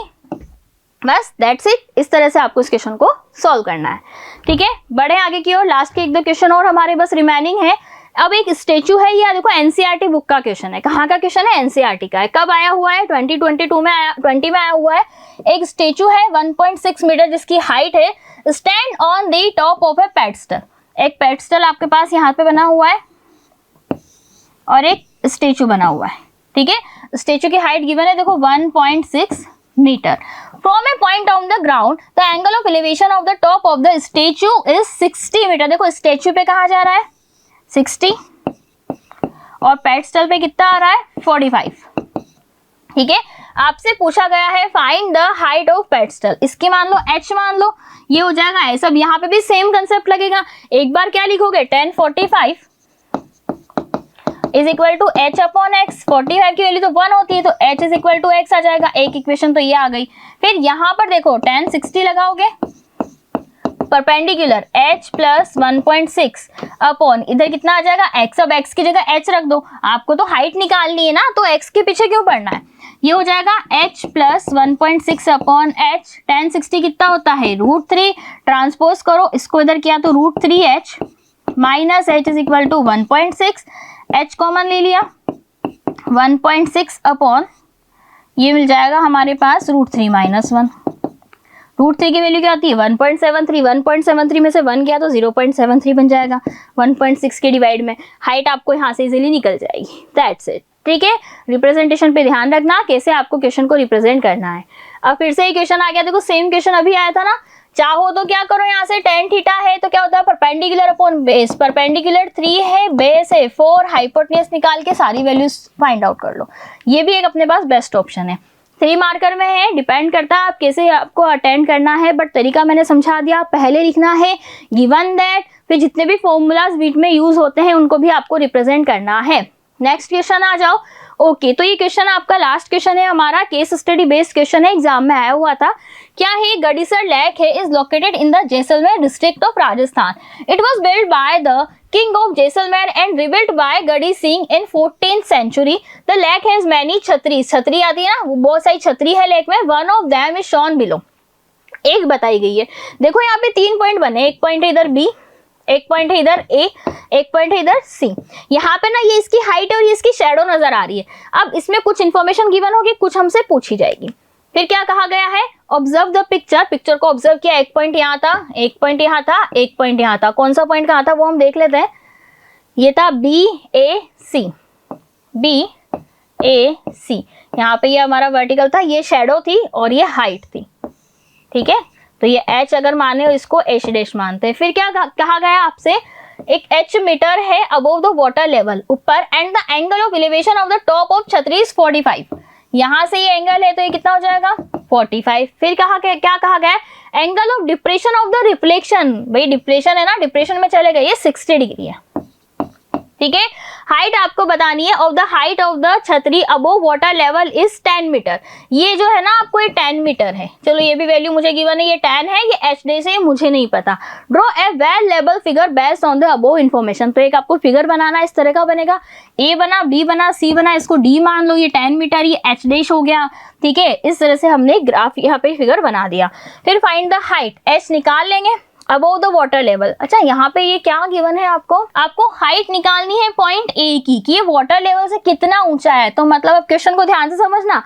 बस दैट्स इट। इस तरह से आपको इस क्वेश्चन को सॉल्व करना है। ठीक है, बढ़े आगे की ओर। लास्ट के 1-2 क्वेश्चन और हमारे बस रिमेनिंग है। अब एक स्टेचू है, ये देखो एनसीईआरटी बुक का क्वेश्चन है। कहाँ का क्वेश्चन है, एनसीईआरटी का है। कब आया हुआ है, 2022 में आया, 20 में आया हुआ है। एक स्टेचू है 1.6 मीटर जिसकी हाइट है, stand on the top of A pedestal. एक पेडस्टल आपके पास यहाँ पे बना हुआ है और एक स्टेचू बना हुआ है। ठीक है, स्टेचू की हाइट गिवन है, देखो 1.6 metre. From a point on the ground the angle of elevation of the top of the statue is 60 metre. देखो स्टेचू पे कहाँ जा रहा है, 60, और पेडस्टल पे कितना आ रहा है, 45। ठीक है, आपसे पूछा गया है find the height of pedestal. इसकी मान लो h मान लो, ये हो जाएगा h। अब यहाँ पे भी सेम कंसेप्ट लगेगा। एक बार क्या लिखोगे, tan 45 is equal to h upon x। 45 की वैल्यू तो 1 होती है तो h is equal to x आ जाएगा। एक इक्वेशन तो ये आ गई। फिर यहाँ पर देखो tan 60 लगाओगे, परपेंडिकुलर h प्लस 1.6 अपॉन इधर कितना आ जाएगा, x। अब x की जगह h रख दो, आपको तो हाइट निकालनी है ना, तो x के पीछे क्यों पढ़ना है। ये हो जाएगा h plus 1.6 upon h। tan 60 कितना होता है, √3, ट्रांसपोज करो इसको इधर किया तो √3h minus h is equal to 1.6, h common ले लिया, 1.6 अपॉन ये मिल जाएगा हमारे पास √3 माइनस 1। √3 की वैल्यू क्या आती है, 1.73। 1.73 में से 1 गया तो 0.73 बन जाएगा 1.6 के डिवाइड में। हाइट आपको यहाँ से इजीली निकल जाएगी। That's it. ठीक है, रिप्रेजेंटेशन पे ध्यान रखना, कैसे आपको क्वेश्चन को रिप्रेजेंट करना है। अब फिर से ये क्वेश्चन आ गया, देखो सेम क्वेश्चन अभी आया था ना। चाहो तो क्या करो, यहाँ से tan थीटा है तो क्या होता है, परपेंडिकुलर अपॉन बेस। परपेंडिकुलर 3 है, बेस है 4, हाइपोटेन्यूज निकाल के सारी वैल्यूज फाइंड आउट कर लो। ये भी एक अपने पास बेस्ट ऑप्शन है। 3 मार्कर में है, डिपेंड करता है आप कैसे आपको अटेंड करना है, बट तरीका मैंने समझा दिया। पहले लिखना है गिवन दैट, फिर जितने भी फॉर्मूलाज बीच में यूज होते हैं उनको भी आपको रिप्रेजेंट करना है। नेक्स्ट क्वेश्चन आ जाओ। ओके, तो ये क्वेश्चन आपका लास्ट क्वेश्चन है हमारा, केस स्टडी बेस्ड क्वेश्चन है, एग्जाम में आया हुआ था। क्या है, गडीसर लेक है is located in the Jaisalmer district of Rajasthan. It was built by the king of Jaisalmer and rebuilt by Gadi Singh in 14th century. The lake has many chhatris. छतरी आती है ना, बहुत सारी छतरी है लेक में। One of them is shown below. एक बताई गई है। देखो यहाँ पे 3 पॉइंट बने, एक पॉइंट है इधर बी, एक पॉइंट है इधर ए, एक पॉइंट है इधर सी। यहाँ पे ना ये इसकी हाइट और ये इसकी शैडो नजर आ रही है। अब इसमें कुछ इन्फॉर्मेशन गिवन होगी, कुछ हमसे पूछी जाएगी। फिर क्या कहा गया है, ऑब्जर्व द पिक्चर। पिक्चर को ऑब्जर्व किया, एक पॉइंट यहाँ था, एक पॉइंट यहाँ था, एक पॉइंट यहाँ था। कौन सा पॉइंट कहाँ था वो हम देख लेते हैं। ये था बी ए सी, बी ए सी। यहाँ पे ये हमारा वर्टिकल था, ये शैडो थी और ये हाइट थी। ठीक है, तो ये h अगर माने इसको h डैश मानते हैं। फिर क्या कहा गया आपसे, एक h मीटर है अबोव द वाटर लेवल ऊपर, and the angle of elevation of the top of छतरी इज 45। यहाँ से ये एंगल है तो ये कितना हो जाएगा, 45। फिर क्या कहा गया, angle of depression of the reflection. भाई डिप्रेशन है ना, डिप्रेशन में चले गए, ये 60 डिग्री है। ठीक है, हाइट आपको बतानी है of the height of the chhatri above water level is 10 metre. ये जो है ना आपको ये 10 मीटर है। चलो ये भी वैल्यू मुझे गिवन है, ये 10 है, ये h डे से मुझे नहीं पता। Draw a well level figure based on the above information. तो एक आपको फिगर बनाना इस तरह का बनेगा, ए बना, बी बना, सी बना, इसको डी मान लो, ये 10 मीटर, ये h डैश हो गया। ठीक है, इस तरह से हमने ग्राफ यहाँ पे फिगर बना दिया। फिर फाइंड द हाइट, h निकाल लेंगे अबोव द वाटर लेवल। अच्छा यहाँ पे ये क्या गिवन है, आपको हाइट निकालनी है पॉइंट ए की, कि ये वाटर लेवल से कितना ऊंचा है। तो मतलब अब क्वेश्चन को ध्यान से समझना,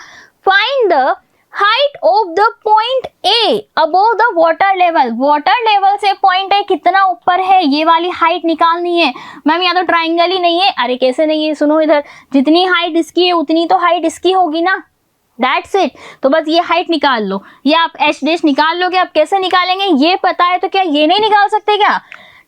find the height of the point A above the water level, water level से पॉइंट ए कितना ऊपर है, ये वाली हाइट निकालनी है। मैम यहाँ तो ट्राइंगल ही नहीं है, अरे कैसे नहीं है, सुनो इधर, जितनी हाइट इसकी है उतनी तो हाइट इसकी होगी ना, दैट्स इट। तो बस ये हाइट निकाल लो, ये आप एच डैश निकाल लोगे। आप कैसे निकालेंगे ये पता है तो क्या ये नहीं निकाल सकते क्या?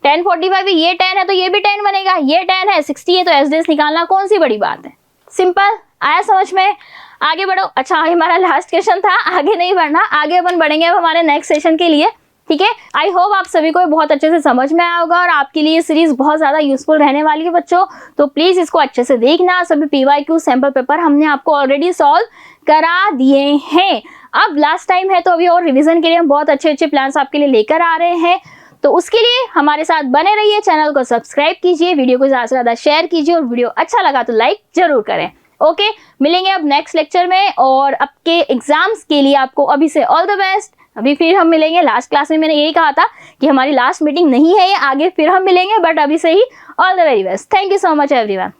10 45 है, ये 10 है तो ये भी 10 बनेगा, ये 10 है 60 है तो एच डैश निकालना कौन सी बड़ी बात है, सिंपल। आया समझ में? आगे बढ़ो। अच्छा हमारा लास्ट क्वेश्चन था, आगे नहीं बढ़ना, आगे अपन बढ़ेंगे अब हमारे नेक्स्ट सेशन के लिए, ठीक है। आई होप आप सभी को बहुत अच्छे से समझ में आया होगा और आपके लिए ये सीरीज बहुत ज़्यादा यूजफुल रहने वाली है बच्चों। तो प्लीज़ इसको अच्छे से देखना। सभी PYQ सैम्पल पेपर हमने आपको ऑलरेडी सॉल्व करा दिए हैं। अब लास्ट टाइम है तो अभी और रिवीजन के लिए हम बहुत अच्छे अच्छे प्लान्स आपके लिए लेकर आ रहे हैं। तो उसके लिए हमारे साथ बने रहिए, चैनल को सब्सक्राइब कीजिए, वीडियो को ज़्यादा से ज़्यादा शेयर कीजिए और वीडियो अच्छा लगा तो लाइक जरूर करें। ओके, मिलेंगे अब नेक्स्ट लेक्चर में और आपके एग्जाम्स के लिए आपको अभी से ऑल द बेस्ट। अभी फिर हम मिलेंगे, लास्ट क्लास में मैंने यही कहा था कि हमारी लास्ट मीटिंग नहीं है ये, आगे फिर हम मिलेंगे, बट अभी से ही all the very best. Thank you so much everyone.